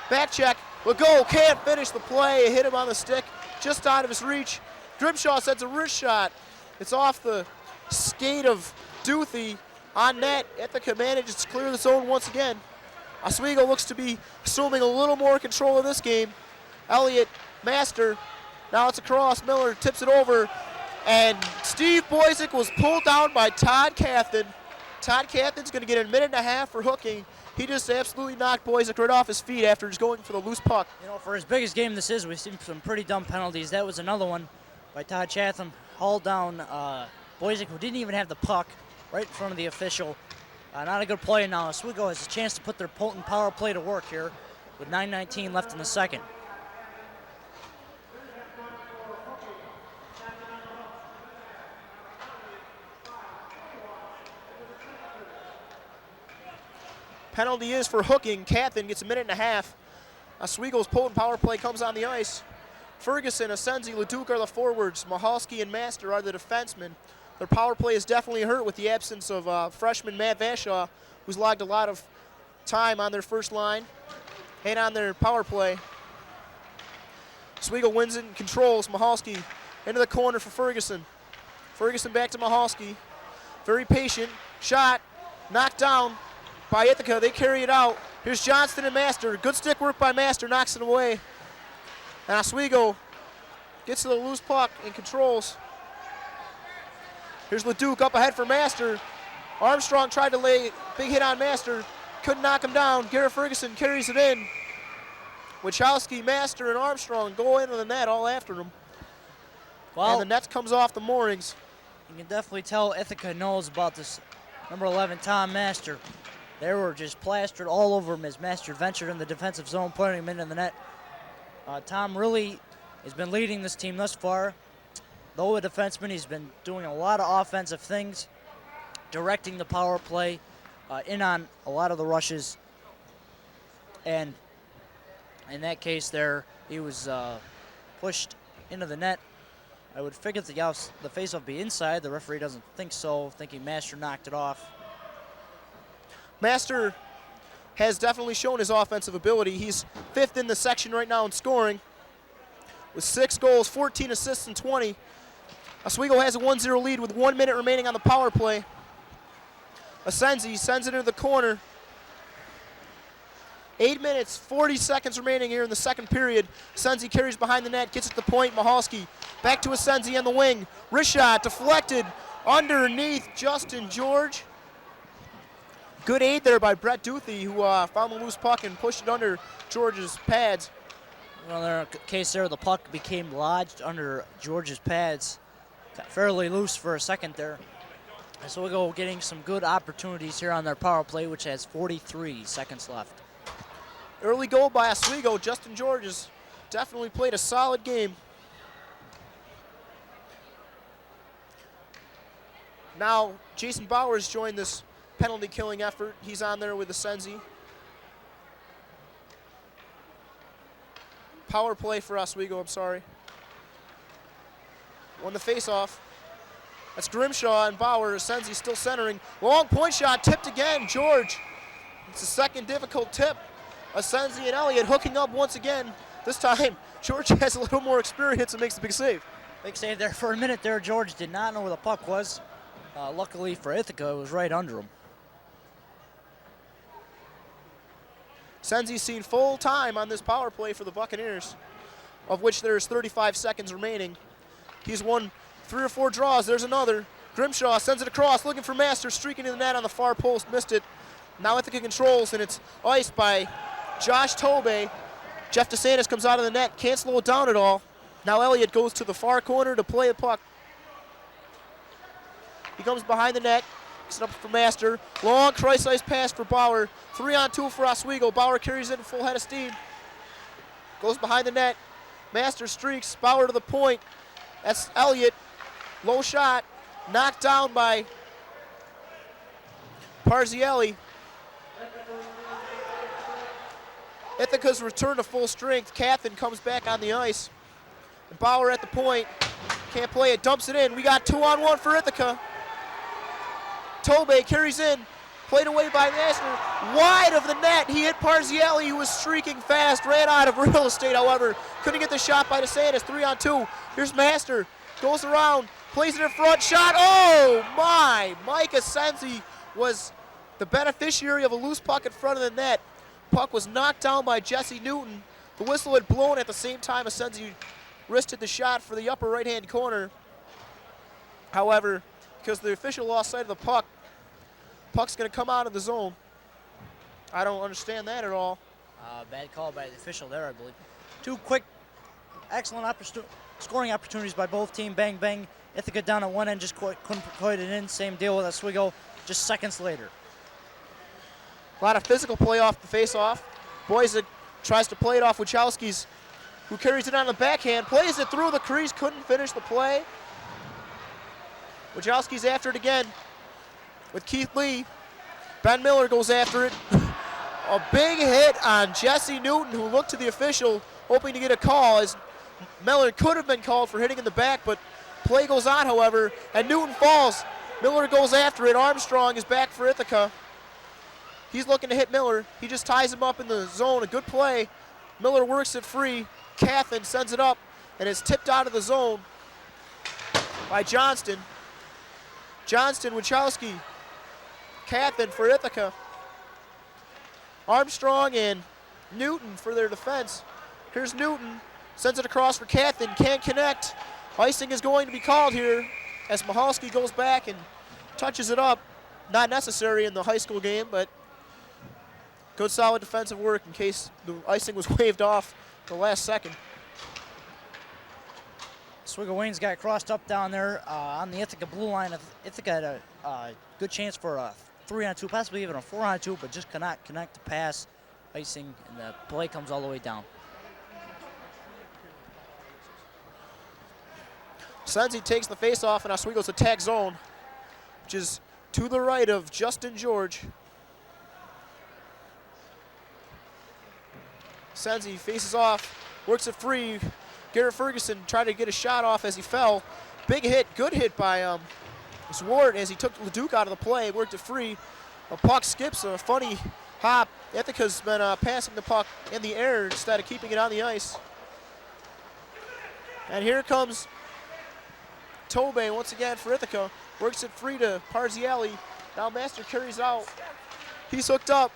Back check. Legault can't finish the play. It hit him on the stick, just out of his reach. Grimshaw sends a wrist shot. It's off the skate of Duthie on net. Ithaca manages to clear the zone once again. Oswego looks to be assuming a little more control of this game. Elliott, Master, now it's across. Miller tips it over. And Steve Boysick was pulled down by Todd Cathan. Todd Cathan's going to get a minute and a half for hooking. He just absolutely knocked Boysick right off his feet after just going for the loose puck. You know, for as big as game this is, we've seen some pretty dumb penalties. That was another one by Todd Chatham. Hauled down Boysick, who didn't even have the puck, right in front of the official. Not a good play now. Oswego has a chance to put their potent power play to work here with 9:19 left in the second. Penalty is for hooking. Cathan gets a minute and a half. Oswego's potent power play comes on the ice. Ferguson, Asensi, Leduc are the forwards. Mahalski and Master are the defensemen. Their power play is definitely hurt with the absence of freshman Matt Vashaw, who's logged a lot of time on their first line and on their power play. Oswego wins it and controls. Mahalski into the corner for Ferguson. Ferguson back to Mahalski. Very patient. Shot. Knocked down by Ithaca. They carry it out. Here's Johnston and Master. Good stick work by Master. Knocks it away. And Oswego gets to the loose puck and controls. Here's Leduc up ahead for Master. Armstrong tried to lay a big hit on Master. Couldn't knock him down. Garrett Ferguson carries it in. Wachowski, Master, and Armstrong go into the net all after him. Well, and the net comes off the moorings. You can definitely tell Ithaca knows about this number 11, Tom Master. They were just plastered all over him as Master ventured in the defensive zone, putting him into the net. Tom really has been leading this team thus far. Though a defenseman, he's been doing a lot of offensive things, directing the power play, in on a lot of the rushes. And in that case there, he was pushed into the net. I would figure the faceoff would be inside. The referee doesn't think so, thinking Master knocked it off. Master has definitely shown his offensive ability. He's 5th in the section right now in scoring with 6 goals, 14 assists, and 20. Oswego has a 1-0 lead with 1 minute remaining on the power play. Asensi sends it into the corner. 8 minutes, 40 seconds remaining here in the second period. Asensi carries behind the net, gets it to the point. Mahalski back to Asensi on the wing. Wrist shot deflected underneath Justin George. Good aid there by Brett Duthie, who found the loose puck and pushed it under George's pads. Well, in the case there, the puck became lodged under George's pads. Got fairly loose for a second there. So we'll go getting some good opportunities here on their power play, which has 43 seconds left. Early goal by Oswego. Justin George has definitely played a solid game. Now, Jason Bowers joined this penalty killing effort. He's on there with Asensi. Power play for Oswego, I'm sorry. Won the face-off. That's Grimshaw and Bauer. Asensi still centering. Long point shot, tipped again. George. It's the second difficult tip. Asensi and Elliott hooking up once again. This time, George has a little more experience and makes the big save. Big save there for a minute there. George did not know where the puck was. Luckily for Ithaca, it was right under him. Asensi's seen full time on this power play for the Buccaneers, of which there's 35 seconds remaining. He's won 3 or 4 draws. There's another. Grimshaw sends it across, looking for Master, streaking in the net on the far post, missed it. Now Ithaca controls, and it's iced by Josh Tobey. Jeff DeSantis comes out of the net, can't slow it down at all. Now Elliott goes to the far corner to play a puck. He comes behind the net, gets it up for Master. Long Christ-ice pass for Bauer. 3-on-2 for Oswego. Bauer carries it in full head of steam. Goes behind the net. Master streaks. Bauer to the point. That's Elliott. Low shot. Knocked down by Parzielli. Ithaca's return to full strength. Cathan comes back on the ice. And Bauer at the point. Can't play it. Dumps it in. We got 2-on-1 for Ithaca. Tobey carries in. Played away by Master. Wide of the net. He hit Parzielli, who was streaking fast. Ran out of real estate, however. Couldn't get the shot by DeSantis. 3-on-2. Here's Master. Goes around. Plays it in front. Shot. Oh, my. Mike Asensi was the beneficiary of a loose puck in front of the net. Puck was knocked down by Jesse Newton. The whistle had blown at the same time Asensi wristed the shot for the upper right-hand corner. However, because the official lost sight of the puck, puck's going to come out of the zone. I don't understand that at all. Bad call by the official there, I believe. 2 quick, excellent scoring opportunities by both teams. Bang, bang. Ithaca down at one end, just couldn't put it in. Same deal with Oswego just seconds later. A lot of physical play off the face-off. Boyzak tries to play it off Wachowski's, who carries it on the backhand, plays it through the crease, couldn't finish the play. Wachowski's after it again with Keith Lee. Ben Miller goes after it. A big hit on Jesse Newton, who looked to the official, hoping to get a call, as Miller could have been called for hitting in the back, but play goes on, however, and Newton falls. Miller goes after it. Armstrong is back for Ithaca. He's looking to hit Miller. He just ties him up in the zone. A good play. Miller works it free. Cathan sends it up, and it's tipped out of the zone by Johnston. Johnston, Wachowski, Cathan for Ithaca. Armstrong and Newton for their defense. Here's Newton, sends it across for Cathan, can't connect. Icing is going to be called here as Mahalski goes back and touches it up. Not necessary in the high school game, but good solid defensive work in case the icing was waved off the last second. Oswego Wayne's got crossed up down there on the Ithaca blue line. Ithaca had a good chance for a 3-on-2, possibly even a 4-on-2, but just cannot connect the pass, icing, and the play comes all the way down. Senzi takes the face-off in Oswego's attack zone, which is to the right of Justin George. Senzi faces off, works it free. Garrett Ferguson tried to get a shot off as he fell. Big hit, good hit by Zwart as he took Leduc out of the play, worked it free. A puck skips, a funny hop. Ithaca's been passing the puck in the air instead of keeping it on the ice. And here comes Tobe once again for Ithaca. Works it free to Parziali. Now Master carries out. He's hooked up.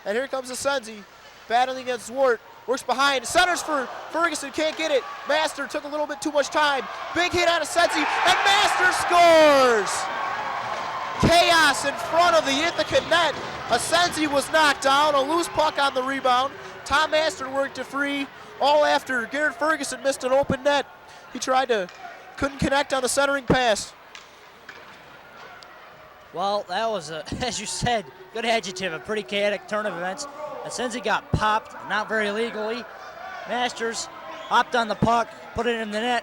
And here comes Senzi battling against Zwart. Works behind, centers for Ferguson, can't get it. Master took a little bit too much time. Big hit on Senzi, and Master scores! Chaos in front of the Ithaca net. Senzi was knocked down, a loose puck on the rebound. Tom Master worked it free, all after Garrett Ferguson missed an open net. He couldn't connect on the centering pass. Well, that was, as you said, good adjective, a pretty chaotic turn of events. Senzi got popped, not very legally. Masters hopped on the puck, put it in the net,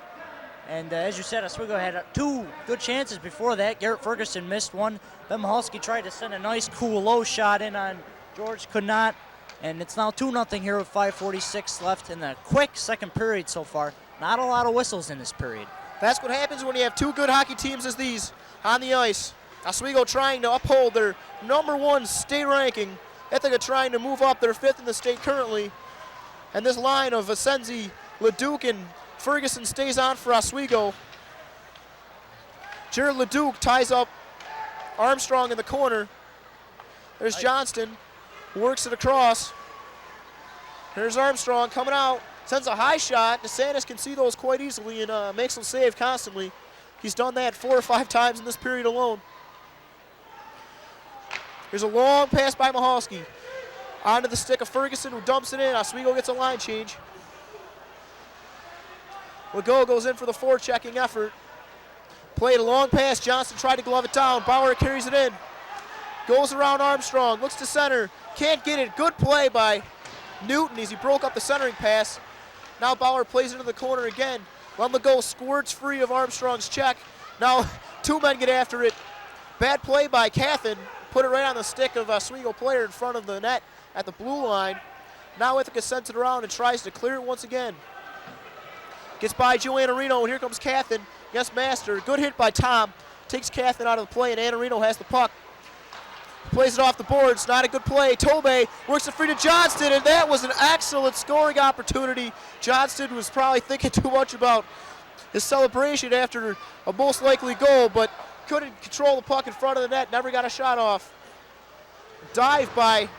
and as you said, Oswego had 2 good chances before that. Garrett Ferguson missed one. Ben Mahalski tried to send a nice, cool, low shot in on George, could not, and it's now 2-0 here with 5:46 left in the quick second period so far. Not a lot of whistles in this period. That's what happens when you have 2 good hockey teams as these on the ice. Oswego trying to uphold their #1 state ranking. Ithaca trying to move up. They're 5th in the state currently. And this line of Senzi, Leduc, and Ferguson stays on for Oswego. Jared Leduc ties up Armstrong in the corner. There's Johnston, who works it across. Here's Armstrong coming out, sends a high shot. DeSantis can see those quite easily and makes them save constantly. He's done that 4 or 5 times in this period alone. Here's a long pass by Mahalski. Onto the stick of Ferguson, who dumps it in. Oswego gets a line change. Legault goes in for the forechecking effort. Played a long pass. Johnson tried to glove it down. Bauer carries it in. Goes around Armstrong. Looks to center. Can't get it. Good play by Newton as he broke up the centering pass. Now Bauer plays into the corner again. Legault squirts free of Armstrong's check. Now 2 men get after it. Bad play by Cathan. Put it right on the stick of a Oswego player in front of the net at the blue line. Now Ithaca sends it around and tries to clear it once again. Gets by Joe Anarino, and here comes Cathan against Master. Good hit by Tom. Takes Cathan out of the play, and Anarino has the puck. Plays it off the boards. Not a good play. Tobe works it free to Johnston, and that was an excellent scoring opportunity. Johnston was probably thinking too much about his celebration after a most likely goal, but couldn't control the puck in front of the net, never got a shot off. Dive by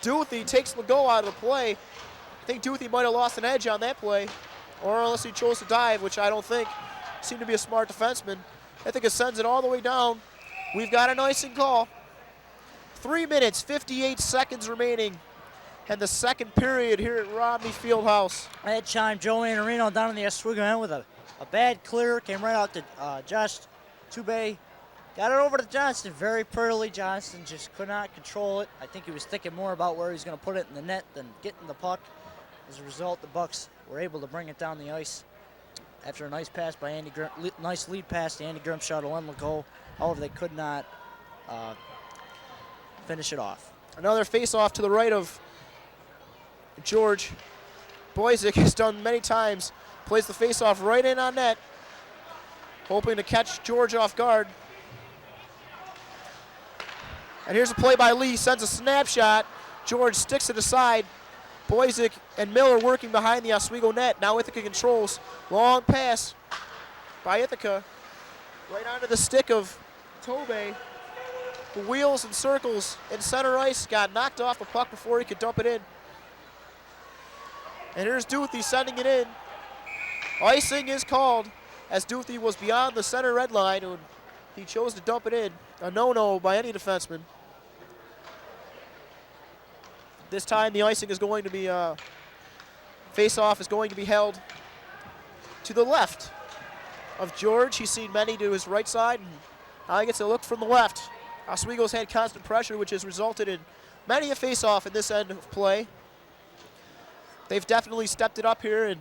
Duthie, takes Legault out of the play. I think Duthie might have lost an edge on that play, or unless he chose to dive, which I don't think. Seemed to be a smart defenseman. I think it sends it all the way down. We've got an icing call. 3 minutes, 58 seconds remaining in the second period here at Romney Fieldhouse. That time, Joe Anarino down in the Oswego end with a bad clear, came right out to Josh Toubé. Got it over to Johnston very prettily. Johnston just could not control it. I think he was thinking more about where he's going to put it in the net than getting the puck. As a result, the Bucks were able to bring it down the ice after a nice pass by Andy nice lead pass to Andy Grimshaw to Legault. However, they could not finish it off. Another face-off to the right of George. Boyzik has done many times. Plays the face-off right in on net, hoping to catch George off guard. And here's a play by Lee, sends a snapshot. George sticks it aside. Boyzik and Miller working behind the Oswego net. Now Ithaca controls. Long pass by Ithaca. Right onto the stick of Tobe, who wheels and circles in center ice. Got knocked off the puck before he could dump it in. And here's Duthie sending it in. Icing is called as Duthie was beyond the center red line and he chose to dump it in. A no-no by any defenseman. This time the icing is going to be, face-off is going to be held to the left of George. He's seen many to his right side, and Now he gets a look from the left. Oswego's had constant pressure, which has resulted in many a face-off in this end of play. They've definitely stepped it up here and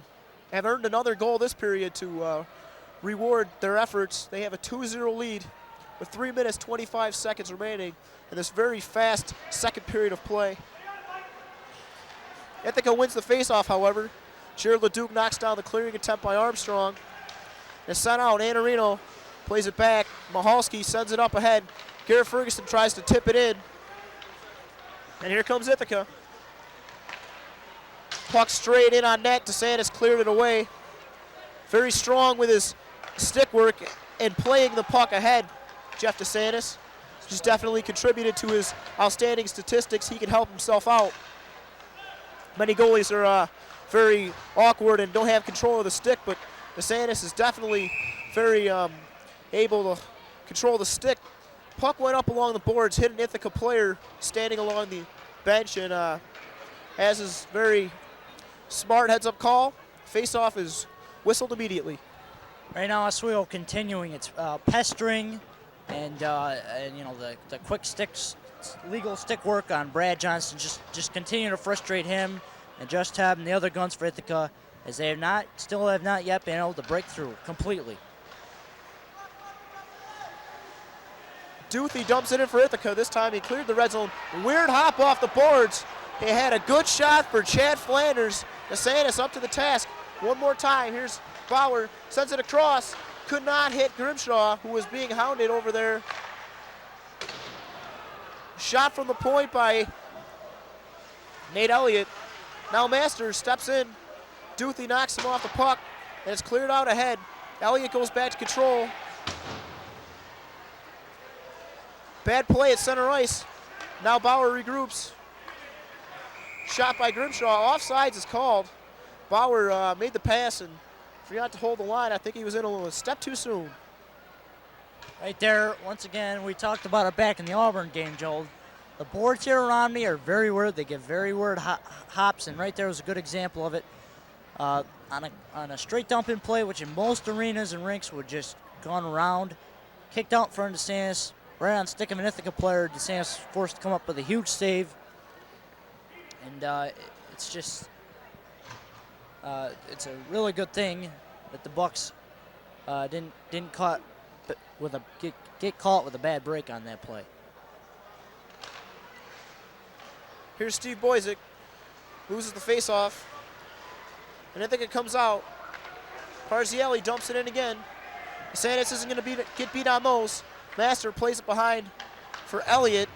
have earned another goal this period to reward their efforts. They have a 2-0 lead with 3 minutes, 25 seconds remaining in this very fast second period of play. Ithaca wins the face-off, however. Jared LeDuc knocks down the clearing attempt by Armstrong. It's sent out. Anarino plays it back. Mahalski sends it up ahead. Garrett Ferguson tries to tip it in. And here comes Ithaca. Puck straight in on net. DeSantis cleared it away. Very strong with his stick work and playing the puck ahead. Jeff DeSantis just definitely contributed to his outstanding statistics. He can help himself out. Many goalies are very awkward and don't have control of the stick, but DeSantis is definitely very able to control the stick. Puck went up along the boards, hit an Ithaca player standing along the bench, and has his very smart heads-up call. Face-off is whistled immediately. Right now, Oswego continuing its pestering and you know the quick sticks, legal stick work on Brad Johnson. Just continue to frustrate him and Just Tab and the other guns for Ithaca, as they still have not yet been able to break through completely. Duthie dumps it in for Ithaca. This time he cleared the red zone. Weird hop off the boards. He had a good shot for Chad Flanders. DeSantis up to the task. One more time. Here's Bauer. Sends it across. Could not hit Grimshaw, who was being hounded over there. Shot from the point by Nate Elliott. Now Masters steps in. Duthie knocks him off the puck, and it's cleared out ahead. Elliott goes back to control. Bad play at center ice. Now Bauer regroups. Shot by Grimshaw. Offsides is called. Bauer made the pass and forgot to hold the line. I think he was in a step too soon. Right there, once again, we talked about it back in the Auburn game, Joel. The boards here around me are very weird. They give very weird hops, and right there was a good example of it. On a straight dump in play, which in most arenas and rinks would just gone around, kicked out in front of DeSantis, right on stick of an Ithaca player. DeSantis forced to come up with a huge save, and it's just it's a really good thing that the Bucks didn't get caught with a bad break on that play. Here's Steve Boyzik, loses the face-off, and I think it comes out. Parzielli dumps it in again. DeSantis isn't going to get beat on those. Master plays it behind for Elliott.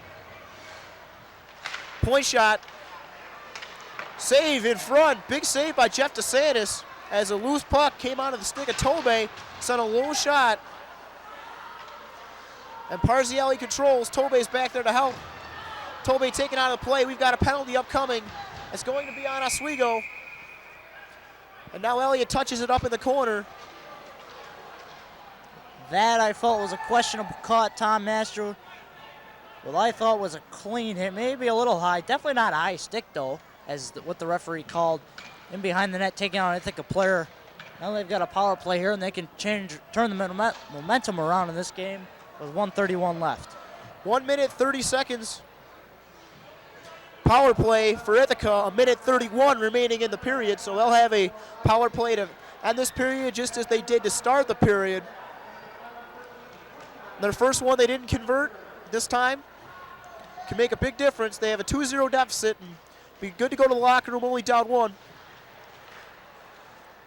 Point shot. Save in front. Big save by Jeff DeSantis as a loose puck came out of the stick of Tobey. Sent a low shot. And Parzielli controls. Tobey's back there to help. Tobey taken out of the play. We've got a penalty upcoming. It's going to be on Oswego. And now Elliott touches it up in the corner. That I felt was a questionable caught. Tom Master, what I thought was a clean hit, maybe a little high. Definitely not a high stick, though, as what the referee called. In behind the net, taking out, I think, a player. Now they've got a power play here, and they can turn the momentum around in this game with 1:31 left. 1 minute, 30 seconds. Power play for Ithaca, a minute 31 remaining in the period, so they'll have a power play to end this period just as they did to start the period. Their first one they didn't convert this time. Can make a big difference. They have a 2-0 deficit and be good to go to the locker room only down one.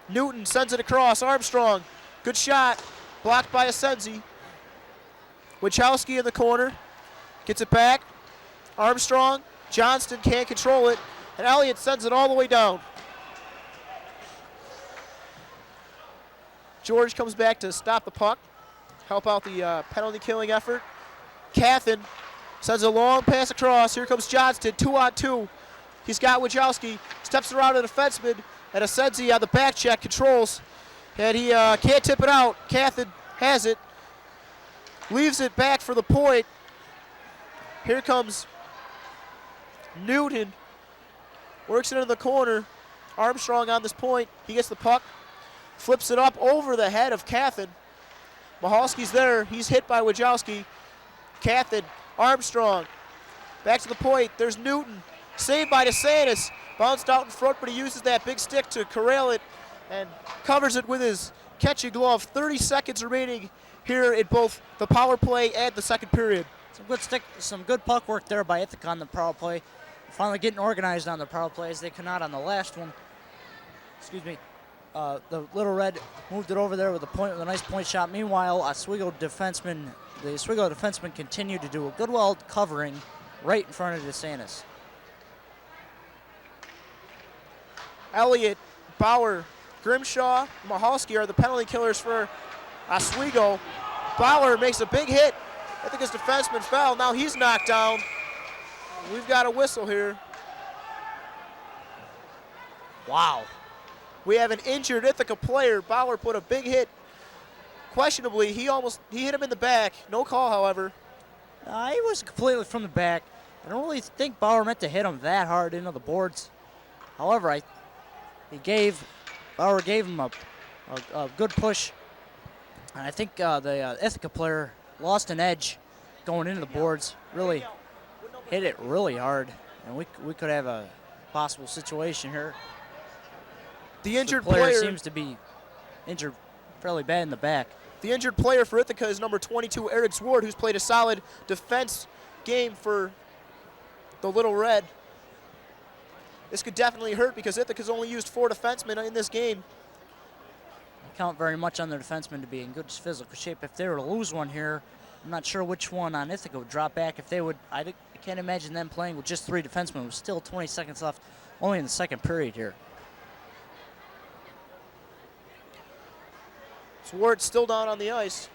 Newton sends it across. Armstrong, good shot. Blocked by Asensi. Wachowski in the corner. Gets it back. Armstrong. Johnston can't control it. And Elliott sends it all the way down. George comes back to stop the puck. Help out the penalty killing effort. Cathan sends a long pass across. Here comes Johnston, 2-on-2. He's got Wachowski. Steps around a defenseman. And Asensi on the back check controls. And he can't tip it out. Cathan has it. Leaves it back for the point. Here comes Newton. Works it into the corner. Armstrong on this point. He gets the puck. Flips it up over the head of Cathan. Mahalski's there. He's hit by Wojcicki. Cathin, Armstrong. Back to the point. There's Newton. Saved by DeSantis. Bounced out in front, but he uses that big stick to corral it and covers it with his catching glove. 30 seconds remaining here in both the power play and the second period. Some good puck work there by Ithaca on the power play. Finally getting organized on the power play as they could not on the last one. Excuse me. The Little Red moved it over there with a nice point shot. Meanwhile, the Oswego defenseman continued to do a good well covering right in front of DeSantis. Elliott, Bauer, Grimshaw, Mahalski are the penalty killers for Oswego. Bauer makes a big hit. I think his defenseman fell. Now he's knocked down. We've got a whistle here. Wow. We have an injured Ithaca player. Bauer put a big hit. Questionably, he hit him in the back. No call, however. He was completely from the back. I don't really think Bauer meant to hit him that hard into the boards. However, Bauer gave him a good push. And I think the Ithaca player lost an edge going into the boards. Really hit it really hard. And we could have a possible situation here. The injured player seems to be injured fairly bad in the back. The injured player for Ithaca is number 22, Eric Zwart, who's played a solid defense game for the Little Red. This could definitely hurt because Ithaca's only used 4 defensemen in this game. I count very much on their defensemen to be in good physical shape. If they were to lose one here, I'm not sure which one on Ithaca would drop back. If they would, I can't imagine them playing with just 3 defensemen. With still 20 seconds left, only in the second period here. Zwart's still down on the ice.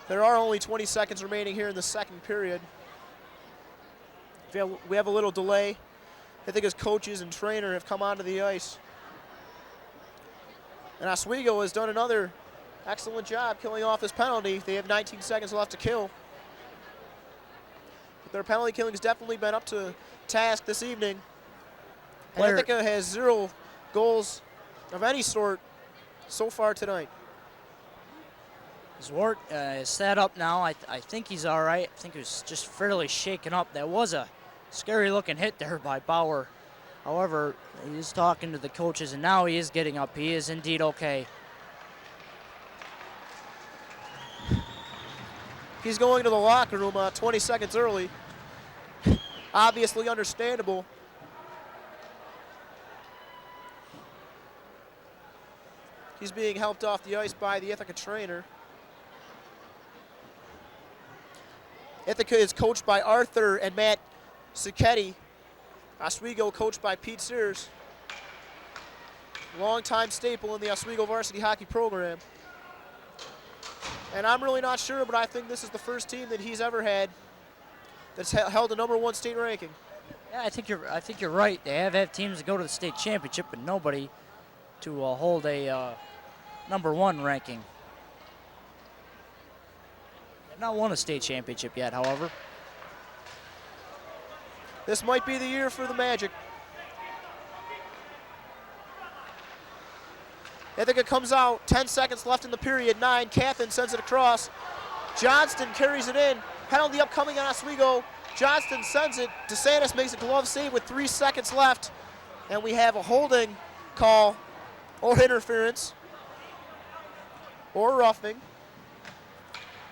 There are only 20 seconds remaining here in the second period. We have a little delay. I think his coaches and trainer have come onto the ice. And Oswego has done another excellent job killing off this penalty. They have 19 seconds left to kill. But their penalty killing has definitely been up to task this evening. And Ithaca has 0 goals of any sort so far tonight. Zwart is set up now. I think he's all right. I think he was just fairly shaken up. That was a scary-looking hit there by Bauer. However, he's talking to the coaches, and now he is getting up. He is indeed okay. He's going to the locker room 20 seconds early. Obviously understandable. He's being helped off the ice by the Ithaca trainer. Ithaca is coached by Arthur and Matt Cicchetti. Oswego coached by Pete Sears. Longtime staple in the Oswego varsity hockey program. And I'm really not sure, but I think this is the first team that he's ever had that's held a #1 state ranking. Yeah, I think you're right. They have had teams that go to the state championship, but nobody to hold a #1 ranking. They've not won a state championship yet, however. This might be the year for the Magic. Ithaca comes out, 10 seconds left in the period, 9. Cathin sends it across. Johnston carries it in. Penalty upcoming on Oswego. Johnston sends it. DeSantis makes a glove save with 3 seconds left. And we have a holding call or interference or roughing.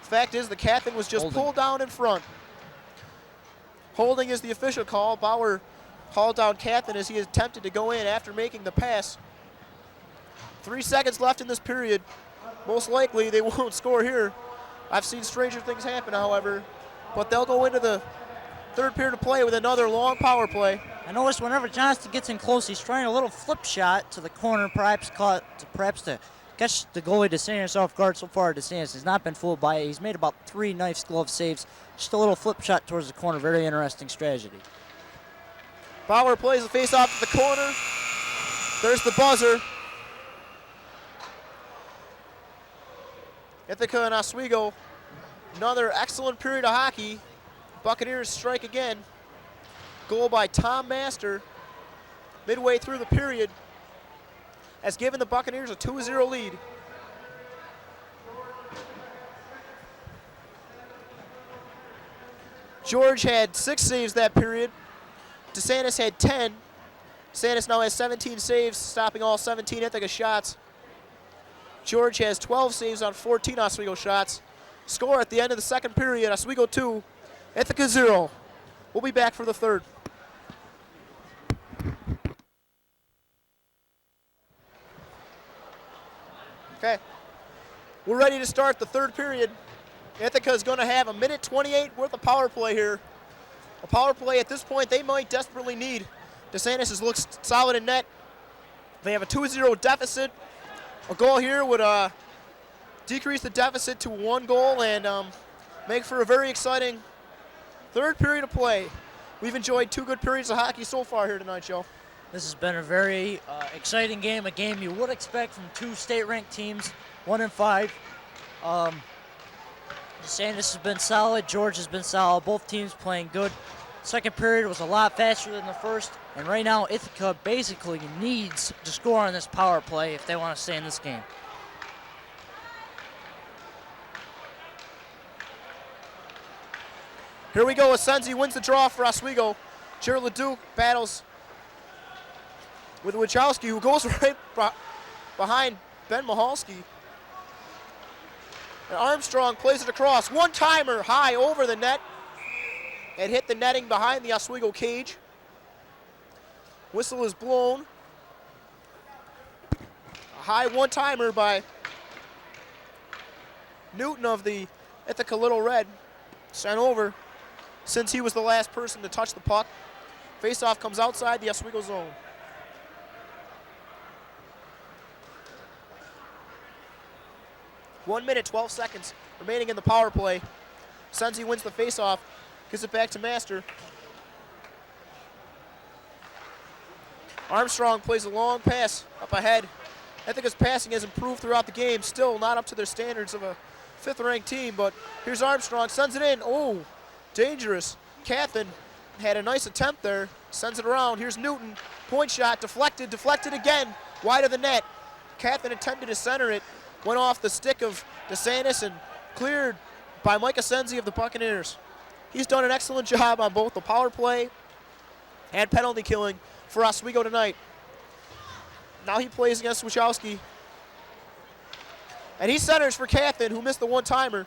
Fact is, the Cathin was just pulled down in front. Holding is the official call. Bauer hauled down Cathin as he attempted to go in after making the pass. 3 seconds left in this period. Most likely they won't score here. I've seen stranger things happen, however, but they'll go into the third period of play with another long power play. I noticed whenever Johnston gets in close, he's trying a little flip shot to the corner, perhaps to catch the goalie DeSantis off guard. So far, DeSantis has not been fooled by it. He's made about 3 nice glove saves. Just a little flip shot towards the corner. Very interesting strategy. Bauer plays the face-off to the corner. There's the buzzer. Ithaca and Oswego, another excellent period of hockey. Buccaneers strike again. Goal by Tom Master midway through the period has given the Buccaneers a 2-0 lead. George had 6 saves that period. DeSantis had 10. DeSantis now has 17 saves, stopping all 17 Ithaca shots. George has 12 saves on 14 Oswego shots. Score at the end of the second period, Oswego 2, Ithaca 0. We'll be back for the third. Okay, we're ready to start the third period. Ithaca is going to have a minute 28 worth of power play here. A power play at this point they might desperately need. DeSantis has looked solid in net. They have a 2-0 deficit. A goal here would decrease the deficit to 1 goal and make for a very exciting third period of play. We've enjoyed 2 good periods of hockey so far here tonight, Joe. This has been a very exciting game, a game you would expect from 2 state-ranked teams, 1 and 5. DeSantis has been solid, George has been solid, both teams playing good. Second period was a lot faster than the first, and right now Ithaca basically needs to score on this power play if they want to stay in this game. Here we go, Asensi wins the draw for Oswego. Jared Leduc battles with Wachowski, who goes right behind Ben Mahalski. And Armstrong plays it across. One-timer high over the net. It hit the netting behind the Oswego cage. Whistle is blown. A high one-timer by Newton of the Ithaca Little Red. Sent over since he was the last person to touch the puck. Faceoff comes outside the Oswego zone. One minute, 12 seconds remaining in the power play. Sensi wins the faceoff, gives it back to Master. Armstrong plays a long pass up ahead. I think his passing has improved throughout the game. Still not up to their standards of a 5th-ranked team, but here's Armstrong, sends it in. Oh, dangerous. Cathan had a nice attempt there, sends it around. Here's Newton, point shot, deflected again, wide of the net. Cathan attempted to center it, went off the stick of DeSantis and cleared by Mike Asensi of the Buccaneers. He's done an excellent job on both the power play and penalty killing for Oswego tonight. Now he plays against Wachowski. And he centers for Cathan, who missed the one-timer.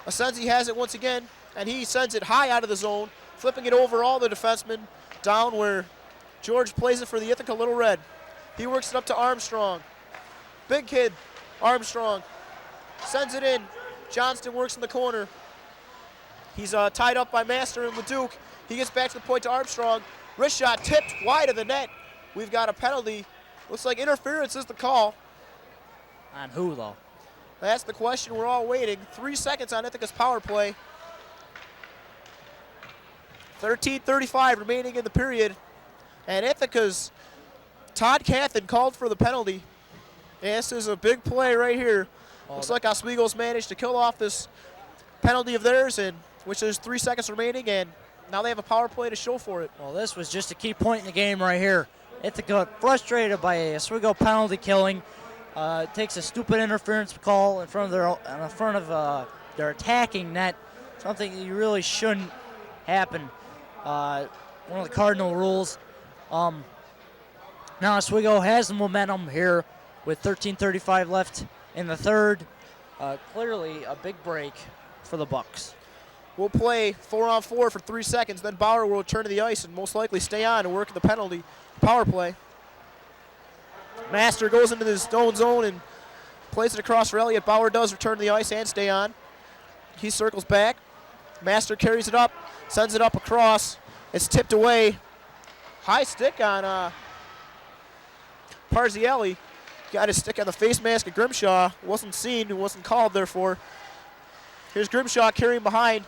Asensi has it once again, and he sends it high out of the zone, flipping it over all the defensemen down where George plays it for the Ithaca Little Red. He works it up to Armstrong. Big kid, Armstrong, sends it in. Johnston works in the corner. He's tied up by Master and Leduc. He gets back to the point to Armstrong. Wrist shot tipped wide of the net. We've got a penalty. Looks like interference is the call. On who, though? That's the question we're all waiting. 3 seconds on Ithaca's power play. 13:35 remaining in the period. And Ithaca's Todd Cathan called for the penalty. And this is a big play right here. Looks like Oswego's managed to kill off this penalty of theirs, and which there's 3 seconds remaining, and now they have a power play to show for it. Well, this was just a key point in the game right here. Ithaca frustrated by a Oswego penalty killing. Takes a stupid interference call in front of their attacking net. Something that you really shouldn't happen. One of the cardinal rules. Now Oswego has the momentum here with 13:35 left in the third. Clearly a big break for the Bucks. We'll play 4-on-4 for 3 seconds, then Bauer will return to the ice and most likely stay on and work the penalty power play. Master goes into his own zone and plays it across for Elliott. Bauer does return to the ice and stay on. He circles back. Master carries it up, sends it up across. It's tipped away. High stick on Parzielli. Got his stick on the face mask of Grimshaw. Wasn't seen, wasn't called, therefore. Here's Grimshaw carrying behind.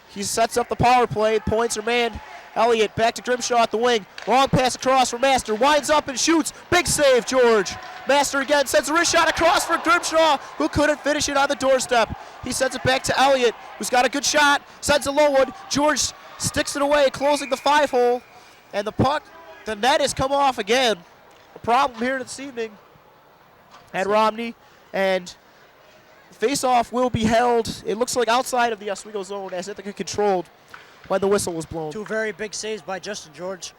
He sets up the power play. Points are manned. Elliott back to Grimshaw at the wing. Long pass across for Master. Winds up and shoots. Big save, George. Master again sends a wrist shot across for Grimshaw, who couldn't finish it on the doorstep. He sends it back to Elliott, who's got a good shot. Sends a low one. George sticks it away, closing the 5-hole. And the puck, the net has come off again. A problem here this evening at Romney. And Face-off will be held, it looks like outside of the Oswego zone as Ithaca controlled when the whistle was blown. Two very big saves by Justin George.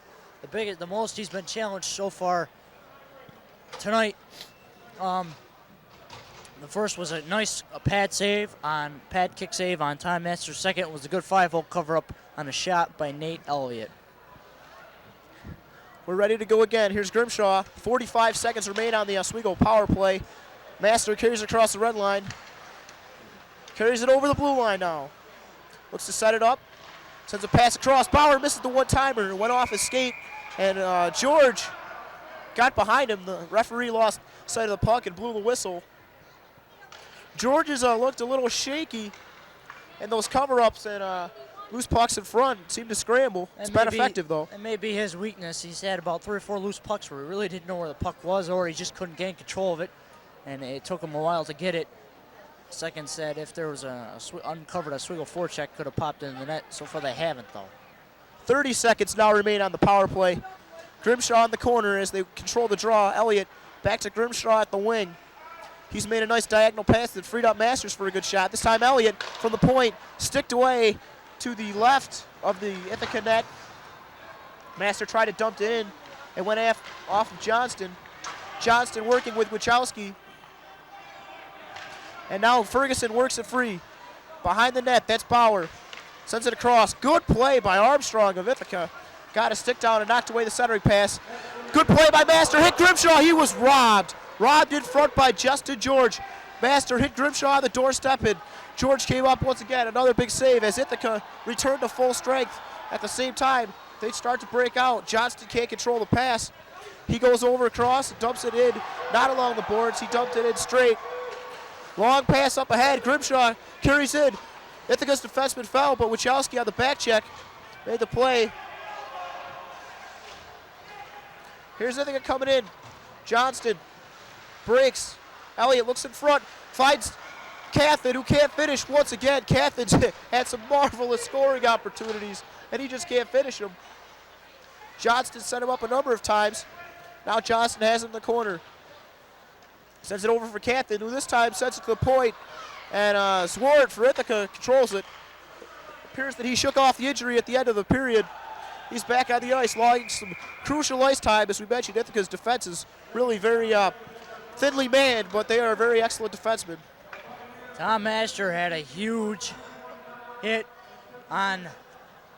The most he's been challenged so far tonight. The first was a nice pad kick save on Time Master. Second was a good 5-0 cover-up on a shot by Nate Elliott. We're ready to go again. Here's Grimshaw. 45 seconds remain on the Oswego power play. Master carries across the red line. Carries it over the blue line now. Looks to set it up. Sends a pass across. Bauer misses the one-timer. Went off his skate. And George got behind him. The referee lost sight of the puck and blew the whistle. George has looked a little shaky. And those cover-ups and loose pucks in front seem to scramble. It's been effective, though. It may be his weakness. He's had about 3 or 4 loose pucks where he really didn't know where the puck was, or he just couldn't gain control of it. And it took him a while to get it. Second said if there was a uncovered Oswego forecheck, could have popped in the net. So far they haven't, though. 30 seconds now remain on the power play. Grimshaw in the corner as they control the draw. Elliott back to Grimshaw at the wing. He's made a nice diagonal pass that freed up Masters for a good shot. This time Elliott from the point, sticked away to the left of the Ithaca net. Master tried to dump it in and went off of Johnston. Johnston working with Wachowski. And now Ferguson works it free. Behind the net, that's Bauer. Sends it across. Good play by Armstrong of Ithaca. Got a stick down and knocked away the centering pass. Good play by Master. Hit Grimshaw. He was robbed. Robbed in front by Justin George. Master hit Grimshaw on the doorstep, and George came up once again. Another big save as Ithaca returned to full strength. At the same time, they start to break out. Johnston can't control the pass. He goes over across and dumps it in. Not along the boards. He dumped it in straight. Long pass up ahead. Grimshaw carries in. Ithaca's defenseman fell, but Wachowski on the back check made the play. Here's Ithaca coming in. Johnston breaks. Elliott looks in front, finds Cathin, who can't finish once again. Cathin's had some marvelous scoring opportunities, and he just can't finish them. Johnston set him up a number of times. Now Johnston has him in the corner. Sends it over for Cathin, who this time sends it to the point. And Swart for Ithaca controls it. Appears that he shook off the injury at the end of the period. He's back on the ice, logging some crucial ice time. As we mentioned, Ithaca's defense is really very thinly manned, but they are a very excellent defenseman. Tom Master had a huge hit on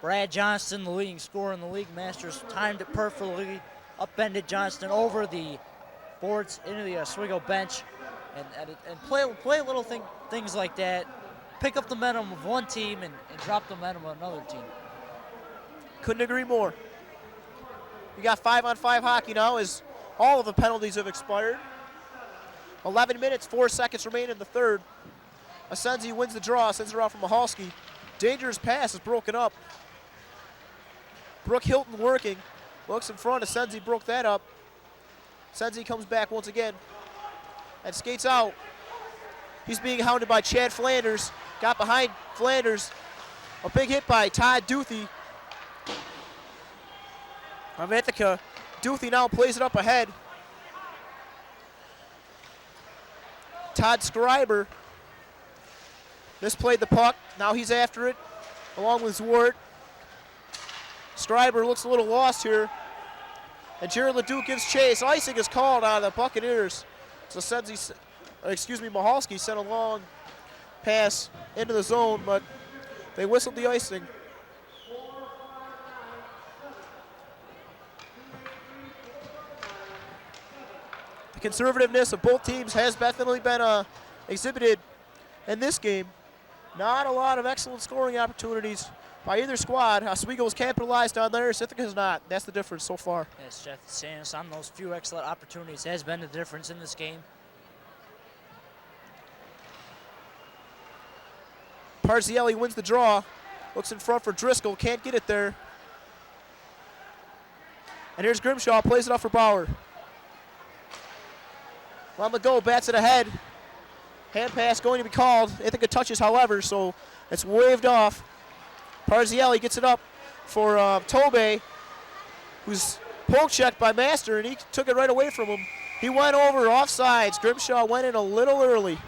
Brad Johnston, the leading scorer in the league. Masters timed it perfectly, upended Johnston over the boards into the Oswego bench, and play little things like that. Pick up the momentum of one team and drop the momentum of another team. Couldn't agree more. We got 5-on-5 hockey now as all of the penalties have expired. 11 minutes, 4 seconds remain in the third. Asensi wins the draw, sends it out from Mahalski. Dangerous pass is broken up. Brooke Hilton working. Looks in front, Asensi broke that up. Asensi comes back once again and skates out. He's being hounded by Chad Flanders. Got behind Flanders. A big hit by Todd Duthie of Ithaca. Duthie now plays it up ahead. Todd Schreiber misplayed the puck. Now he's after it, along with Zwart. Schreiber looks a little lost here. And Jared Leduc gives chase. Icing is called on the Buccaneers. So Mahalski sent a long pass into the zone, but they whistled the icing. The conservativeness of both teams has definitely been exhibited in this game. Not a lot of excellent scoring opportunities by either squad. Oswego's capitalized on theirs, Ithaca's not. That's the difference so far. Yes, Jeff Sands on those few excellent opportunities has been the difference in this game. Parzielli wins the draw. Looks in front for Driscoll, can't get it there. And here's Grimshaw, plays it off for Bauer. On the go, bats it ahead. Hand pass going to be called. Ithaca touches, however, so it's waved off. Parzielli gets it up for Tobe, who's poke checked by Master, and he took it right away from him. He went over offsides. Grimshaw went in a little early.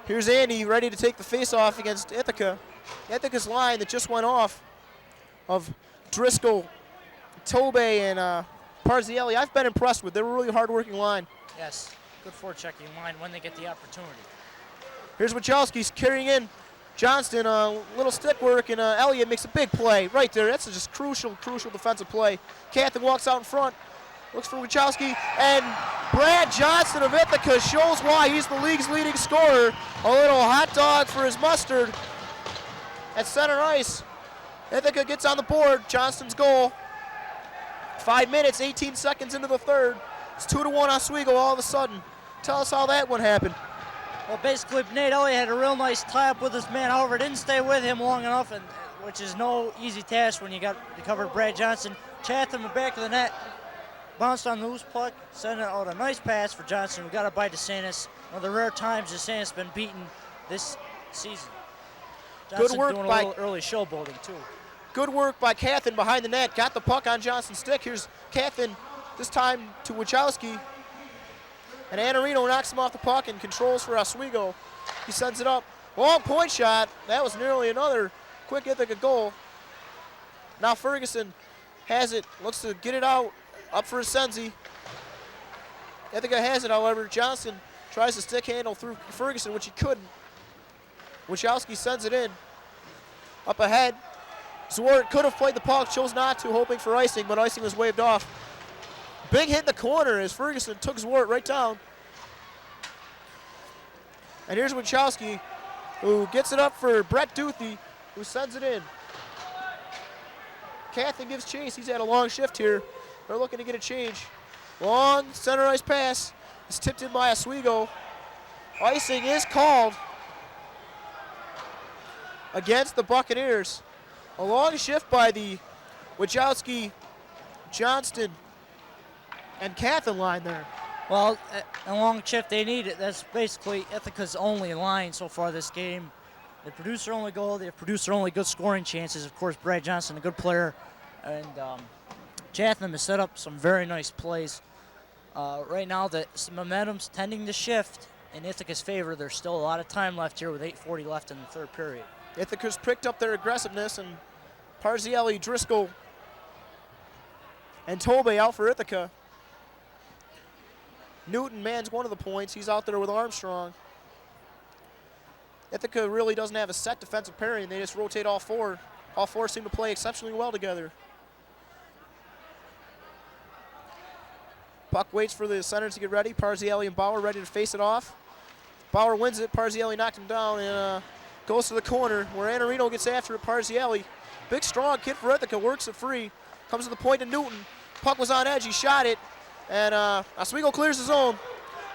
Here's Andy ready to take the face-off against Ithaca. Ithaca's line that just went off of Driscoll, Tobey, and Parzielli, I've been impressed with. They're a really hard-working line. Yes, good forechecking line when they get the opportunity. Here's Wachowski's carrying in Johnston, little stick work, and Elliott makes a big play right there. That's just crucial defensive play. Cathan walks out in front, looks for Wachowski, and Brad Johnston of Ithaca shows why he's the league's leading scorer. A little hot dog for his mustard at center ice. Ithaca gets on the board, Johnston's goal. 5 minutes, 18 seconds into the third. It's 2-1 Oswego all of a sudden. Tell us how that one happened. Well, basically, Nate Elliott had a real nice tie-up with his man. However, didn't stay with him long enough, and which is no easy task when you got to cover Brad Johnson. Chatham in the back of the net, bounced on the loose puck, sent out a nice pass for Johnson. We got it by DeSantis. One of the rare times DeSantis has been beaten this season. Johnson Good work doing by a little early showboating, too. Good work by Cathan behind the net. Got the puck on Johnson's stick. Here's Cathan, this time to Wachowski. And Anarino knocks him off the puck and controls for Oswego. He sends it up. Long point shot. That was nearly another quick Ithaca goal. Now Ferguson has it. Looks to get it out. Up for Senzi. Ithaca has it, however. Johnson tries to stick handle through Ferguson, which he couldn't. Wachowski sends it in. Up ahead. Zwart could have played the puck, chose not to, hoping for icing, but icing was waved off. Big hit in the corner as Ferguson took Zwart right down. And here's Wachowski, who gets it up for Brett Duthie, who sends it in. Cathan gives chase. He's had a long shift here. They're looking to get a change. Long center ice pass. It's tipped in by Oswego. Icing is called against the Buccaneers. A long shift by the Wachowski, Johnston, and Cathan line there. Well, a long shift they need it. That's basically Ithaca's only line so far this game. They produce their only goal. They produce their only good scoring chances. Of course, Brad Johnson, a good player. And Chatham has set up some very nice plays. Right now, the momentum's tending to shift in Ithaca's favor. There's still a lot of time left here with 8:40 left in the third period. Ithaca's picked up their aggressiveness, and Parzielli, Driscoll, and Tobey out for Ithaca. Newton mans one of the points. He's out there with Armstrong. Ithaca really doesn't have a set defensive pairing. They just rotate all four. All four seem to play exceptionally well together. Puck waits for the center to get ready. Parzielli and Bauer ready to face it off. Bauer wins it. Parzielli knocked him down and goes to the corner where Anarino gets after it. Parzielli, big strong kid for Ithaca, works it free. Comes to the point to Newton. Puck was on edge. He shot it. And Oswego clears his zone.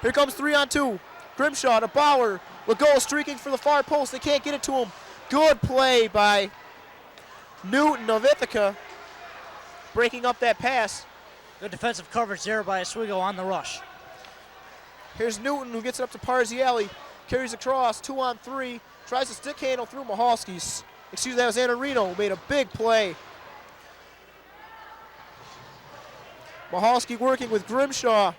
Here comes 3-on-2. Grimshaw to Bauer. Legault streaking for the far post. They can't get it to him. Good play by Newton of Ithaca, breaking up that pass. Good defensive coverage there by Oswego on the rush. Here's Newton, who gets it up to Parzielli. Carries across, 2-on-3. Tries to stick handle through Mahalski's. Excuse me, that was Anarino, who made a big play. Mahalski working with Grimshaw.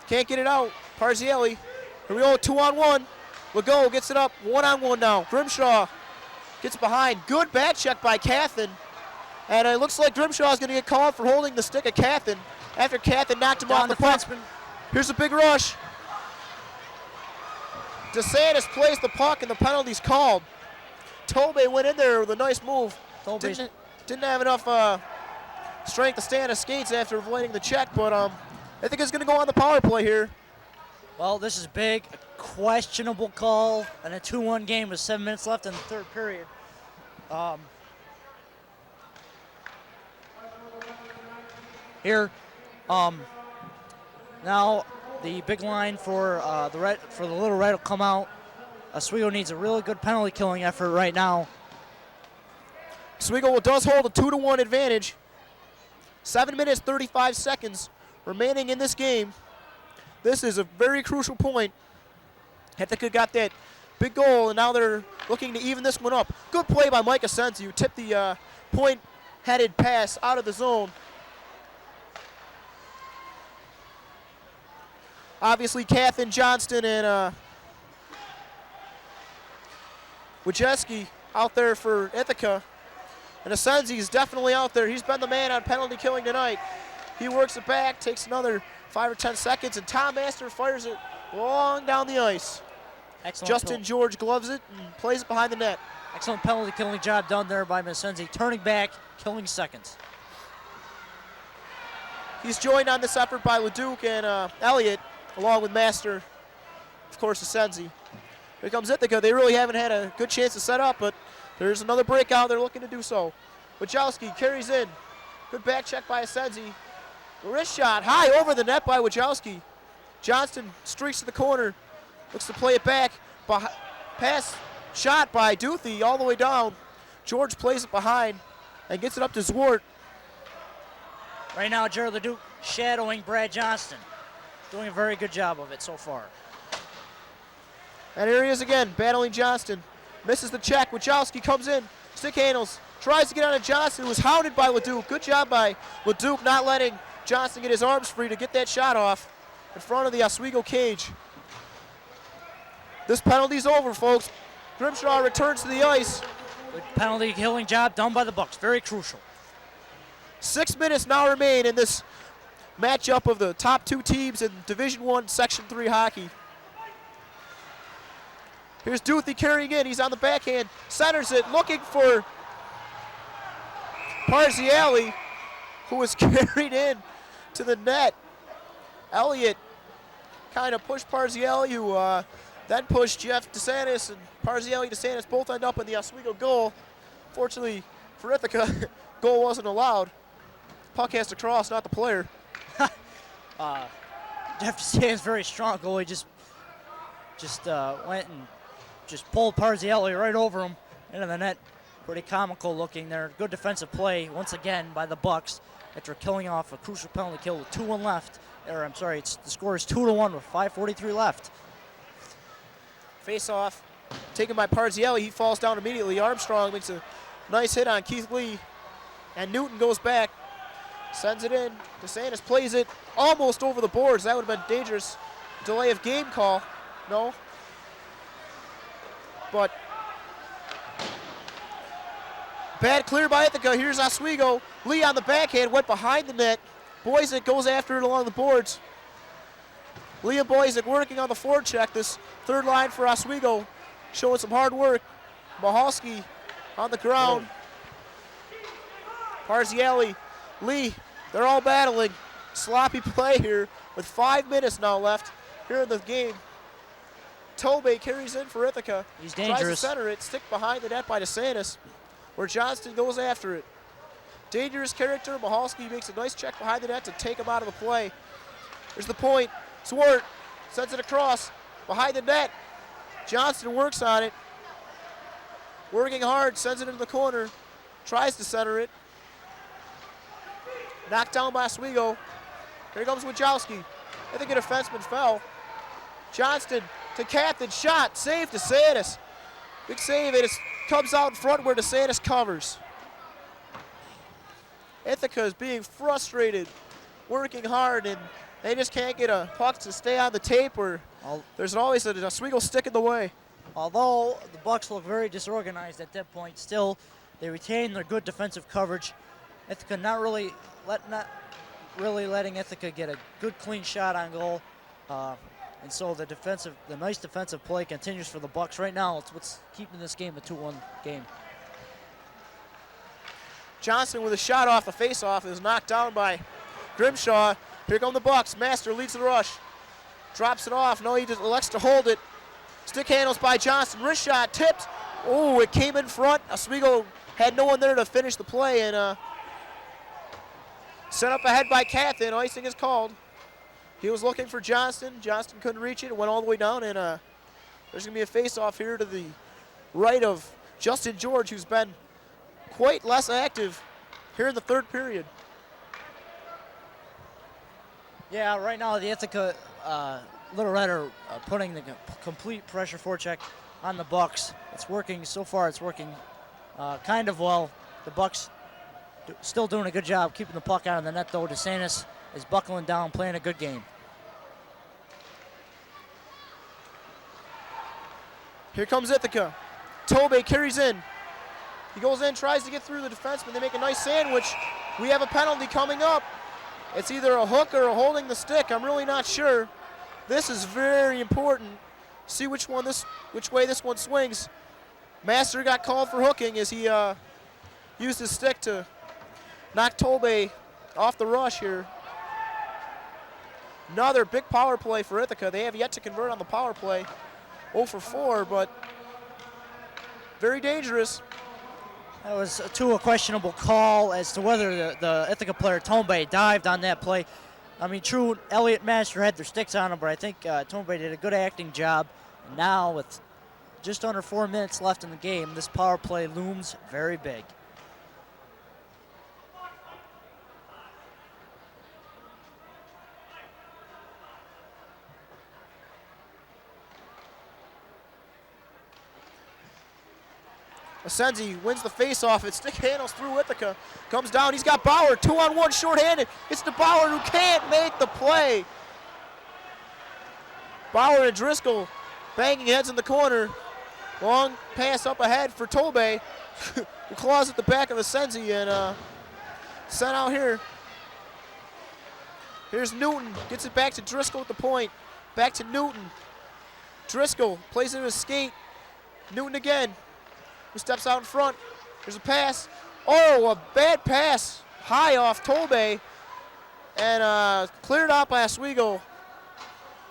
Can't get it out. Parzielli. Here we go, 2-on-1. Legault gets it up, 1-on-1 now. Grimshaw gets behind. Good back check by Cathan. And it looks like Grimshaw's going to get called for holding the stick of Cathan after Cathan knocked him off the puck. Here's a big rush. DeSantis plays the puck and the penalty's called. Tobey went in there with a nice move. Didn't have enough strength to stay on his skates after avoiding the check, but I think it's going to go on the power play here. Well, this is big, a questionable call, and a 2-1 game with 7 minutes left in the third period. Here, now the big line for the Little Red will come out. Oswego needs a really good penalty killing effort right now. Oswego does hold a 2-1 advantage. 7 minutes, 35 seconds remaining in this game. This is a very crucial point. Ithaca got that big goal, and now they're looking to even this one up. Good play by Mike Asensi, who tipped the point-headed pass out of the zone. Obviously, Catherine Johnston and Wojcicki out there for Ithaca. And Asensi is definitely out there. He's been the man on penalty killing tonight. He works it back, takes another 5 or 10 seconds, and Tom Master fires it long down the ice. Excellent. Justin George gloves it and plays it behind the net. Excellent penalty killing job done there by Asensi, turning back, killing seconds. He's joined on this effort by Leduc and Elliott, along with Master, of course, Asensi. Here comes Ithaca. They really haven't had a good chance to set up, but there's another breakout. They're looking to do so. Wojcicki carries in. Good back check by Asensi. Wrist shot high over the net by Wojcicki. Johnston streaks to the corner. Looks to play it back. Pass shot by Duthie all the way down. George plays it behind and gets it up to Zwart. Right now, Jared Leduc shadowing Brad Johnston. Doing a very good job of it so far. And here he is again, battling Johnston. Misses the check. Wojcicki comes in. Stick handles. Tries to get on to Johnston. Was hounded by Leduc. Good job by Leduc not letting Johnston get his arms free to get that shot off in front of the Oswego cage. This penalty's over, folks. Grimshaw returns to the ice. Good penalty killing job done by the Bucks. Very crucial. 6 minutes now remain in this matchup of the top two teams in Division I, Section 3 hockey. Here's Duthie carrying in. He's on the backhand. Centers it, looking for Parziali, who was carried in to the net. Elliott kind of pushed Parziali, who then pushed Jeff DeSantis, and Parziali DeSantis both end up in the Oswego goal. Fortunately for Ithaca, goal wasn't allowed. Puck has to cross, not the player. Jeff DeSantis very strong goal. He just went and just pulled Parziali right over him into the net. Pretty comical looking there. Good defensive play once again by the Bucks after killing off a crucial penalty kill with 2-1 left. Or I'm sorry, the score is 2-1 with 5:43 left. Face off, taken by Parziali. He falls down immediately. Armstrong makes a nice hit on Keith Lee, and Newton goes back, sends it in. DeSantis plays it almost over the boards. That would have been dangerous. Delay of game call. No. But bad clear by Ithaca. Here's Oswego. Lee on the backhand, went behind the net. Boyzek goes after it along the boards. Lee and Boyzek working on the forecheck. This third line for Oswego showing some hard work. Mahalski on the ground. Parziali, Lee, they're all battling. Sloppy play here with 5 minutes now left here in the game. Tobey carries in for Ithaca. He's dangerous. Tries to center it, stick behind the net by DeSantis, where Johnston goes after it. Dangerous character. Mahalski makes a nice check behind the net to take him out of the play. Here's the point. Swart sends it across behind the net. Johnston works on it. Working hard, sends it into the corner. Tries to center it. Knocked down by Oswego. Here comes Wojcicki. I think a defenseman fell. Johnston to Catherine, shot, save DeSantis. Big save, it comes out in front where DeSantis covers. Ithaca is being frustrated, working hard, and they just can't get a puck to stay on the tape, or there's always a Oswego stick in the way. Although the Bucks look very disorganized at that point, still they retain their good defensive coverage. Ithaca not really letting Ithaca get a good clean shot on goal. And so the nice defensive play continues for the Bucks. Right now, it's what's keeping this game a 2-1 game. Johnson with a shot off the face-off is knocked down by Grimshaw. Here come the Bucks. Master leads the rush. Drops it off. No, he just elects to hold it. Stick handles by Johnson. Wrist shot, tipped. Oh, it came in front. Oswego had no one there to finish the play, and set up ahead by Catherine. Icing is called. He was looking for Johnston. Johnston couldn't reach it. It went all the way down, and there's going to be a face-off here to the right of Justin George, who's been quite less active here in the third period. Yeah, right now the Ithaca Little Red are putting the complete pressure forecheck on the Bucks. It's working so far. It's working kind of well. The Bucks still doing a good job keeping the puck out of the net, though. DeSantis is buckling down, playing a good game. Here comes Ithaca. Tobey carries in. He goes in, tries to get through the defenseman. They make a nice sandwich. We have a penalty coming up. It's either a hook or a holding the stick. I'm really not sure. This is very important. See which way this one swings. Master got called for hooking as he used his stick to knock Tobey off the rush here. Another big power play for Ithaca. They have yet to convert on the power play. 0 for 4, but very dangerous. That was a questionable call as to whether the Ithaca player, Tobey, dived on that play. I mean, true, Elliott Master had their sticks on him, but I think Tobey did a good acting job. And now, with just under 4 minutes left in the game, this power play looms very big. Asensi wins the face-off. It stick handles through Ithaca. Comes down. He's got Bauer. 2-on-1 shorthanded. It's to Bauer who can't make the play. Bauer and Driscoll banging heads in the corner. Long pass up ahead for Tobey. Who claws at the back of Asensi and sent out here. Here's Newton. Gets it back to Driscoll at the point. Back to Newton. Driscoll plays it in his skate. Newton again. Who steps out in front. There's a pass. Oh, a bad pass. High off Tobey. And cleared out by Oswego.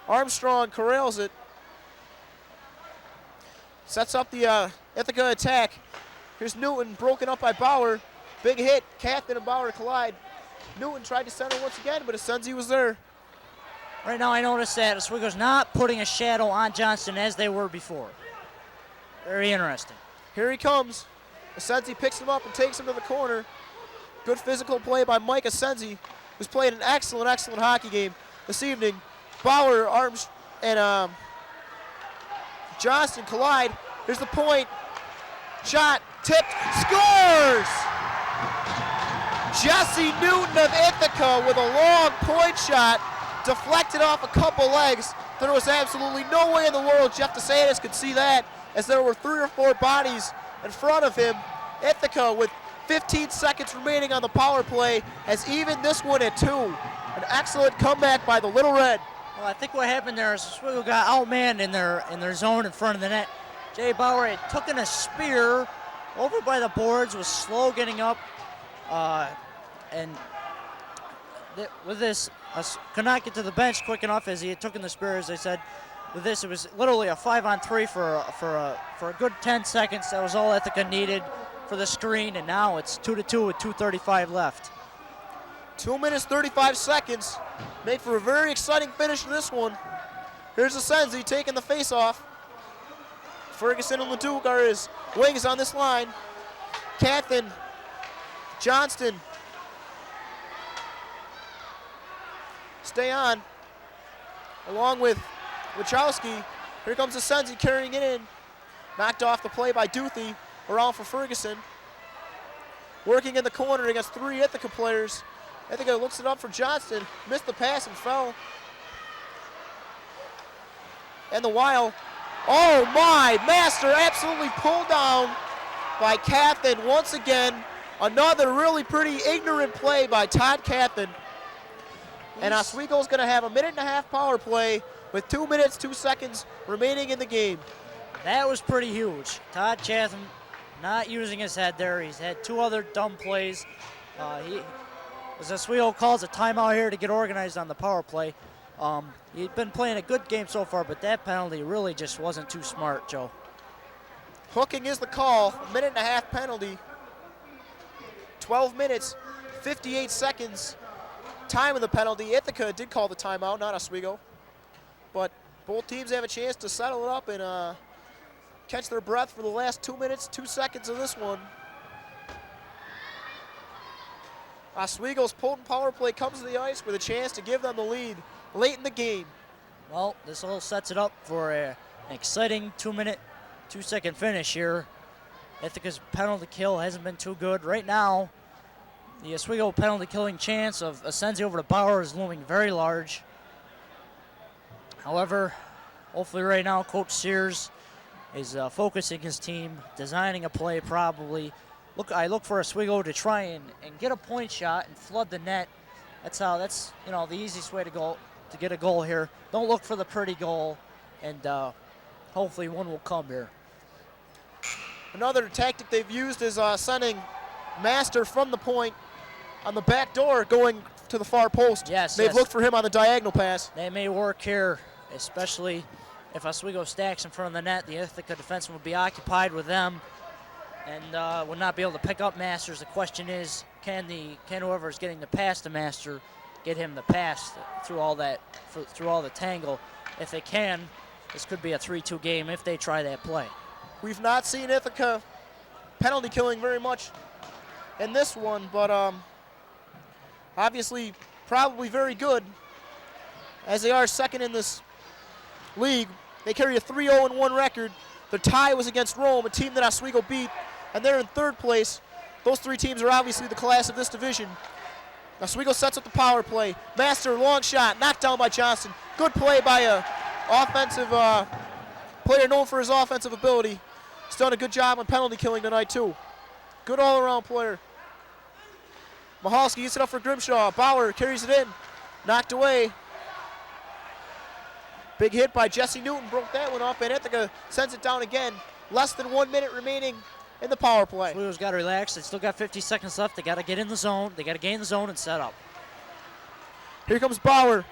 Armstrong corrals it. Sets up the Ithaca attack. Here's Newton, broken up by Bauer. Big hit. Catherine and Bauer collide. Newton tried to center once again, but Asensi was there. Right now I notice that Oswego's not putting a shadow on Johnston as they were before. Very interesting. Here he comes. Asensi picks him up and takes him to the corner. Good physical play by Mike Asensi, who's played an excellent, excellent hockey game this evening. Bauer, Arms, and Johnston collide. Here's the point. Shot, tipped, scores! Jesse Newton of Ithaca with a long point shot, deflected off a couple legs. There was absolutely no way in the world Jeff DeSantis could see that, as there were 3 or 4 bodies in front of him. Ithaca, with 15 seconds remaining on the power play, has evened this one at 2. An excellent comeback by the Little Red. Well, I think what happened there is Oswego got outmanned in their zone in front of the net. Jay Bauer had taken a spear over by the boards, was slow getting up, and with this, could not get to the bench quick enough as he had taken the spear, as I said. With this, it was literally a 5-on-3 for a good 10 seconds. That was all Ithaca needed for the screen, and now it's 2-2 with 2:35 left. 2 minutes, 35 seconds. Make for a very exciting finish to this one. Here's Asensi taking the face-off. Ferguson and Leduc are his wings on this line. Cathan, Johnston. Stay on. Along with Wachowski. Here comes Asensi carrying it in. Knocked off the play by Duthie. Around for Ferguson. Working in the corner against 3 Ithaca players. Ithaca looks it up for Johnston. Missed the pass and fell. And the while. Oh my! Master absolutely pulled down by Cathan once again. Another really pretty ignorant play by Todd Cathan. And Oswego's going to have a 1.5-minute power play with 2 minutes, 2 seconds remaining in the game. That was pretty huge. Todd Chatham not using his head there. He's had 2 other dumb plays. As Oswego calls a timeout here to get organized on the power play. He'd been playing a good game so far, but that penalty really just wasn't too smart, Joe. Hooking is the call. 1.5-minute penalty. 12 minutes, 58 seconds. Time of the penalty. Ithaca did call the timeout, not Oswego. But both teams have a chance to settle it up and catch their breath for the last 2 minutes, 2 seconds of this one. Oswego's potent power play comes to the ice with a chance to give them the lead late in the game. Well, this all sets it up for an exciting 2-minute, 2-second finish here. Ithaca's penalty kill hasn't been too good. Right now, the Oswego penalty killing chance of Asensi over to Bauer is looming very large. However, hopefully right now, Coach Sears is focusing his team, designing a play probably. I look for Oswego to try and get a point shot and flood the net. That's the easiest way to get a goal here. Don't look for the pretty goal, and hopefully one will come here. Another tactic they've used is sending Master from the point on the back door going to the far post. Yes, They've looked for him on the diagonal pass. They may work here, especially if Oswego stacks in front of the net. The Ithaca defenseman will be occupied with them and will not be able to pick up Masters. The question is, can whoever is getting the pass to Master get him the pass through all the tangle? If they can, this could be a 3-2 game if they try that play. We've not seen Ithaca penalty killing very much in this one, but obviously probably very good, as they are second in this league. They carry a 3-0-1 record. Their tie was against Rome, a team that Oswego beat, and they're in third place. Those three teams are obviously the class of this division. Oswego sets up the power play. Master, long shot, knocked down by Johnson. Good play by a offensive player known for his offensive ability. He's done a good job on penalty killing tonight too. Good all-around player. Mahalski gets it up for Grimshaw. Bauer carries it in. Knocked away. Big hit by Jesse Newton. Broke that one up, and Ithaca sends it down again. Less than 1 minute remaining in the power play. Oswego's got to relax. They still got 50 seconds left. They got to get in the zone. They got to gain the zone and set up. Here comes Bauer.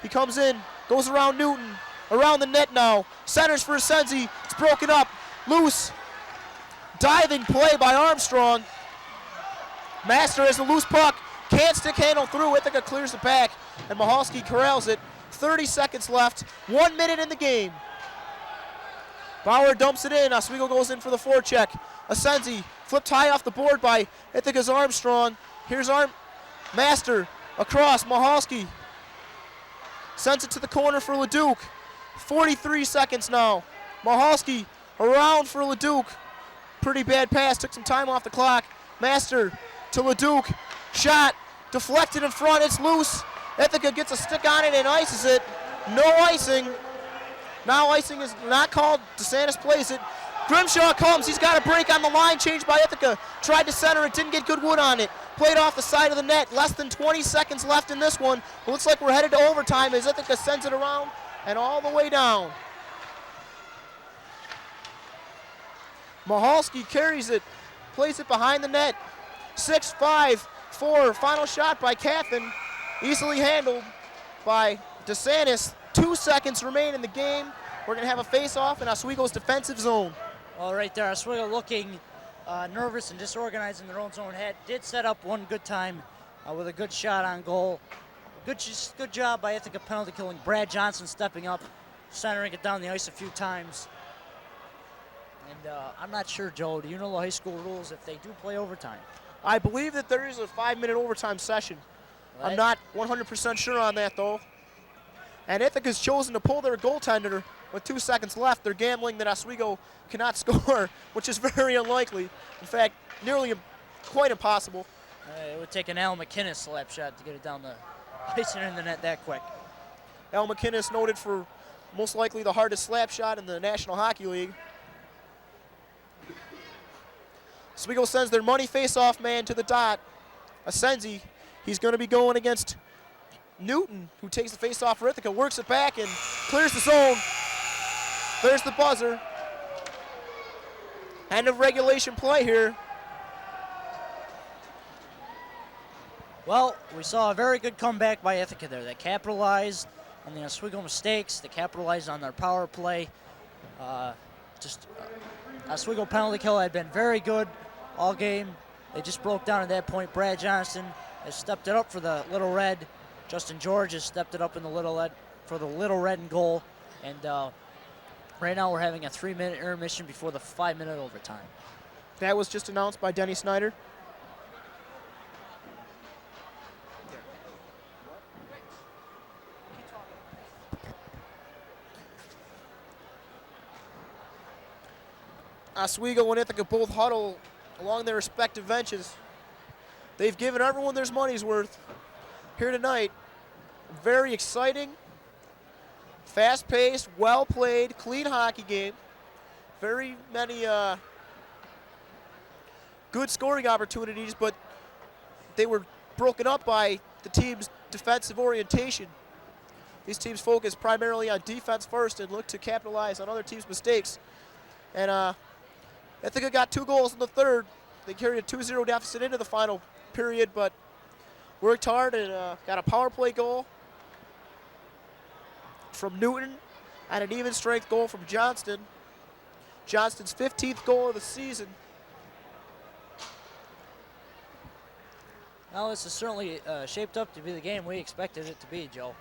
He comes in, goes around Newton. Around the net now. Centers for Senzi. It's broken up. Loose. Diving play by Armstrong. Master has the loose puck. Can't stick handle through. Ithaca clears the back, and Mahalski corrals it. 30 seconds left. 1 minute in the game. Bauer dumps it in. Oswego goes in for the forecheck. Asenzi flipped high off the board by Ithaca's Armstrong. Here's Master across. Mahalski sends it to the corner for Leduc. 43 seconds now. Mahalski around for Leduc. Pretty bad pass. Took some time off the clock. Master to Leduc. Shot deflected in front. It's loose. Ithaca gets a stick on it and ices it. No icing. Now icing is not called. DeSantis plays it. Grimshaw comes. He's got a break on the line. Changed by Ithaca. Tried to center it. Didn't get good wood on it. Played off the side of the net. Less than 20 seconds left in this one. It looks like we're headed to overtime as Ithaca sends it around and all the way down. Mahalski carries it. Plays it behind the net. 6-5-4. Final shot by Cathan. Easily handled by DeSantis. 2 seconds remain in the game. We're going to have a face-off in Oswego's defensive zone. Well, right there, Oswego looking nervous and disorganized in their own zone. Did set up one good time with a good shot on goal. Good job by Ithaca penalty killing. Brad Johnson stepping up, centering it down the ice a few times. And I'm not sure, Joe, do you know the high school rules if they do play overtime? I believe that there is a 5-minute overtime session. Right. I'm not 100% sure on that, though. And Ithaca's chosen to pull their goaltender with 2 seconds left. They're gambling that Oswego cannot score, which is very unlikely. In fact, nearly quite impossible. It would take an Al McInnes slap shot to get it down the ice and in the net that quick. Al McInnes noted for most likely the hardest slap shot in the National Hockey League. Oswego sends their money face-off man to the dot. Asenzi, he's going to be going against Newton, who takes the face-off for Ithaca, works it back and clears the zone. There's the buzzer. End of regulation play here. Well, we saw a very good comeback by Ithaca there. They capitalized on the Oswego mistakes. They capitalized on their power play. Oswego penalty kill had been very good all game. They just broke down at that point. Brad Johnson has stepped it up for the Little Red. Justin George has stepped it up in the Little Red for the Little Red and goal. And right now we're having a 3-minute intermission before the 5-minute overtime. That was just announced by Denny Snyder. Oswego and Ithaca both huddle along their respective benches. They've given everyone their money's worth here tonight. Very exciting, fast-paced, well-played, clean hockey game. very many good scoring opportunities, but they were broken up by the team's defensive orientation. These teams focus primarily on defense first and look to capitalize on other teams' mistakes. And Ithaca got 2 goals in the third. They carried a 2-0 deficit into the final period, but worked hard and got a power play goal from Newton and an even strength goal from Johnston. Johnston's 15th goal of the season. Well, this is certainly shaped up to be the game we expected it to be, Joe.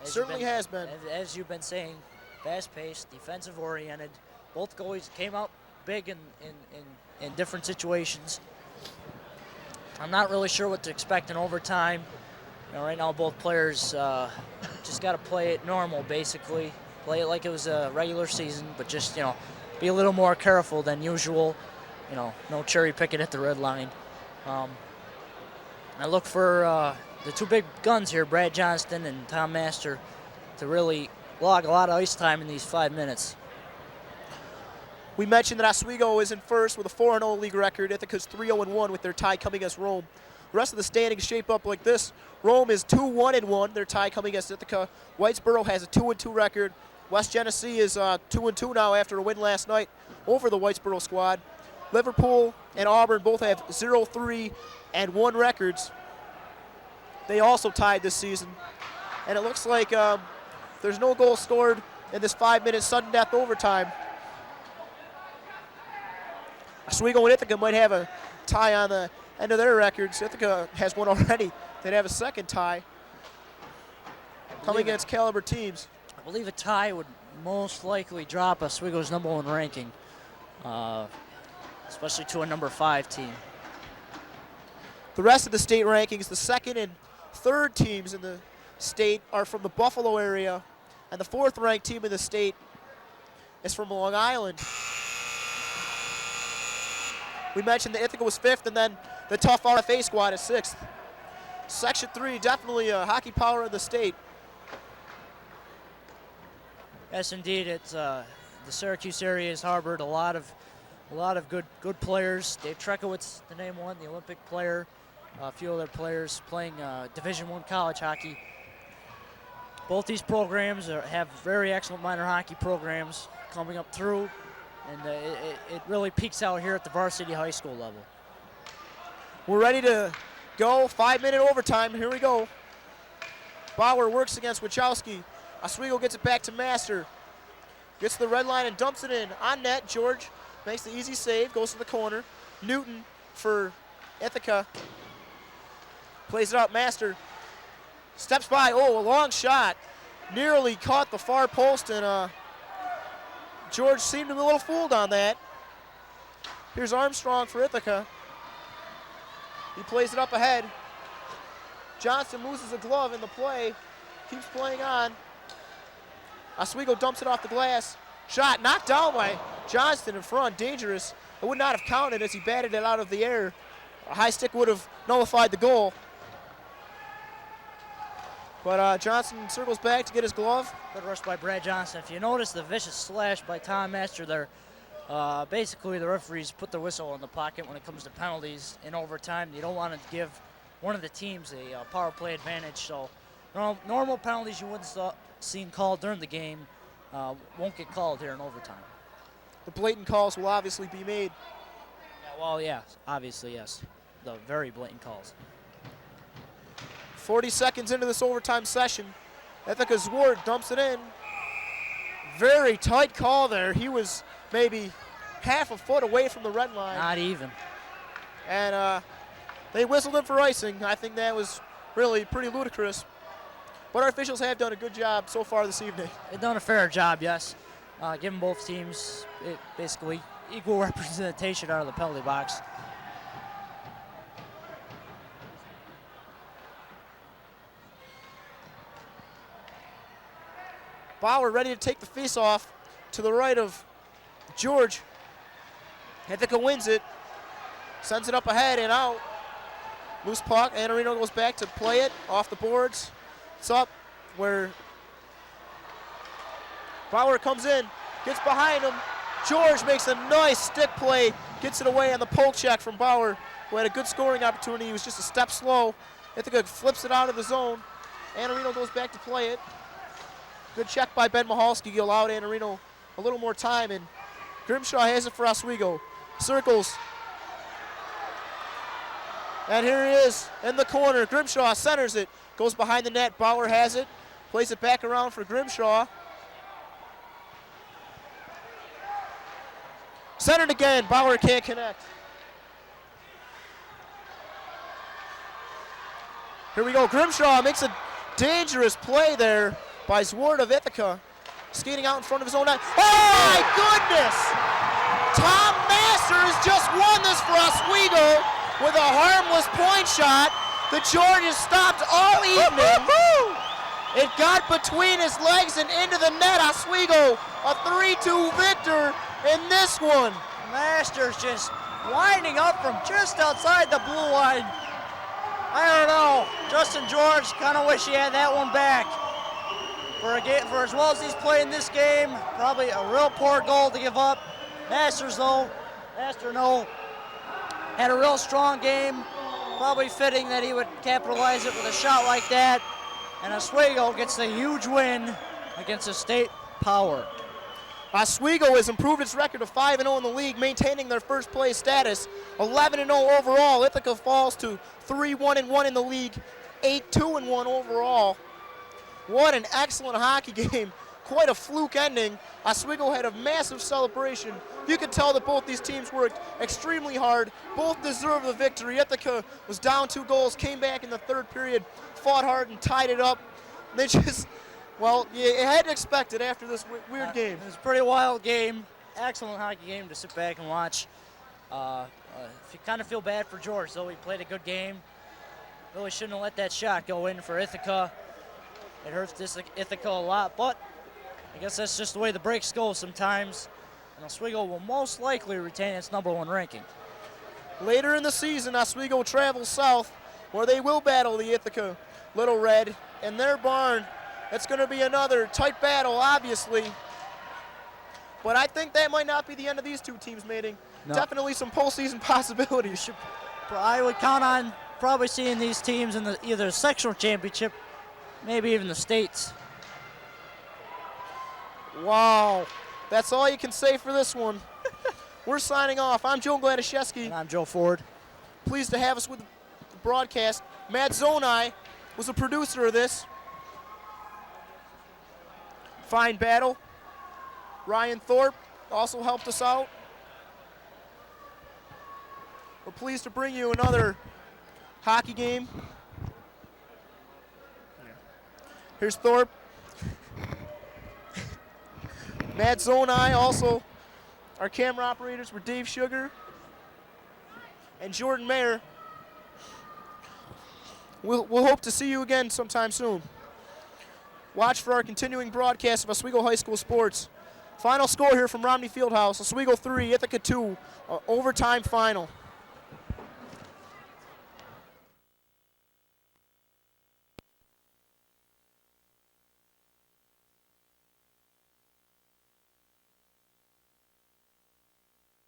Certainly has been. As you've been saying, fast-paced, defensive-oriented. Both goalies came out big in different situations. I'm not really sure what to expect in overtime. Right now, both players just got to play it normal, basically. Play it like it was a regular season, but just, be a little more careful than usual. No cherry picking at the red line. I look for the 2 big guns here, Brad Johnston and Tom Master, to really log a lot of ice time in these 5 minutes. We mentioned that Oswego is in first with a 4-0 league record. Ithaca's 3-0-1 with their tie coming against Rome. The rest of the standings shape up like this. Rome is 2-1-1, their tie coming against Ithaca. Whitesboro has a 2-2 record. West Genesee is 2-2 now after a win last night over the Whitesboro squad. Liverpool and Auburn both have 0-3-1 records. They also tied this season. And it looks like there's no goal scored in this 5-minute sudden death overtime. Oswego and Ithaca might have a tie on the end of their records. Ithaca has one already. They'd have a second tie coming against caliber teams. I believe a tie would most likely drop Oswego's #1 ranking, especially to a number 5 team. The rest of the state rankings, the second and third teams in the state are from the Buffalo area, and the 4th ranked team in the state is from Long Island. We mentioned that Ithaca was 5th, and then the tough RFA squad is 6th. Section 3, definitely a hockey power in the state. Yes, indeed. It's the Syracuse area has harbored a lot of good players. Dave Trekowitz, the name one, the Olympic player. A few other players playing Division I college hockey. Both these programs have very excellent minor hockey programs coming up through, and it really peaks out here at the varsity high school level. We're ready to go. 5-minute overtime. Here we go. Bauer works against Wachowski. Oswego gets it back to Master. Gets to the red line and dumps it in. On net, George makes the easy save, goes to the corner. Newton for Ithaca. Plays it out, Master. Steps by, a long shot. Nearly caught the far post, and George seemed to be a little fooled on that. Here's Armstrong for Ithaca. He plays it up ahead. Johnston loses a glove in the play. Keeps playing on. Oswego dumps it off the glass. Shot knocked down by Johnston in front. Dangerous. It would not have counted as he batted it out of the air. A high stick would have nullified the goal. But Johnston circles back to get his glove. Good rush by Brad Johnston. If you notice the vicious slash by Tom Master there, basically the referees put their whistle in the pocket when it comes to penalties in overtime. You don't want to give one of the teams a power play advantage. So normal penalties you wouldn't seen called during the game won't get called here in overtime. The blatant calls will obviously be made. Yeah, well, yeah, obviously, yes. The very blatant calls. 40 seconds into this overtime session. Ithaca's Ward dumps it in. Very tight call there. He was maybe half a foot away from the red line. Not even. And they whistled him for icing. I think that was really pretty ludicrous. But our officials have done a good job so far this evening. They've done a fair job, yes. Giving both teams basically equal representation out of the penalty box. Bauer ready to take the face-off to the right of George. Ithaca wins it. Sends it up ahead and out. Loose puck. Anarino goes back to play it off the boards. It's up where Bauer comes in, gets behind him, George makes a nice stick play, gets it away on the poke check from Bauer, who had a good scoring opportunity. He was just a step slow. Ithaca flips it out of the zone. Anarino goes back to play it. Good check by Ben Mahalski. He allowed Anarino a little more time, and Grimshaw has it for Oswego. Circles. And here he is in the corner. Grimshaw centers it. Goes behind the net. Bauer has it. Plays it back around for Grimshaw. Centered again. Bauer can't connect. Here we go. Grimshaw makes a dangerous play there by Zwart of Ithaca. Skating out in front of his own net. Oh my goodness! Tom Masters just won this for Oswego with a harmless point shot. The Georges stopped all evening. It got between his legs and into the net. Oswego, a 3-2 victor in this one. Masters just winding up from just outside the blue line. I don't know. Justin George kind of wish he had that one back. For as well as he's playing this game, probably a real poor goal to give up. Master had a real strong game. Probably fitting that he would capitalize it with a shot like that. And Oswego gets a huge win against a state power. Oswego has improved its record to 5-0 in the league, maintaining their first place status. 11-0 overall. Ithaca falls to 3-1-1 in the league, 8-2-1 overall. What an excellent hockey game. Quite a fluke ending. Oswego had a massive celebration. You could tell that both these teams worked extremely hard. Both deserved the victory. Ithaca was down 2 goals, came back in the third period, fought hard and tied it up. They just, well, you had to expect it after this weird game. It was a pretty wild game. Excellent hockey game to sit back and watch. If you kind of feel bad for George, though, he played a good game. Really shouldn't have let that shot go in for Ithaca. It hurts this Ithaca a lot, but I guess that's just the way the breaks go sometimes. And Oswego will most likely retain its #1 ranking. Later in the season, Oswego travels south, where they will battle the Ithaca Little Red in their barn. It's going to be another tight battle, obviously. But I think that might not be the end of these two teams mating. No. Definitely some postseason possibilities. I would count on probably seeing these teams in the either sectional championship, maybe even the states. Wow. That's all you can say for this one. We're signing off. I'm Joe Gladaszewski. And I'm Joe Ford. Pleased to have us with the broadcast. Matt Zonai was the producer of this. Fine battle. Ryan Thorpe also helped us out. We're pleased to bring you another hockey game. Here's Thorpe. Matt Zonai, also our camera operators were Dave Sugar and Jordan Mayer. We'll hope to see you again sometime soon. Watch for our continuing broadcast of Oswego High School sports. Final score here from Romney Fieldhouse, Oswego 3, Ithaca 2, overtime final.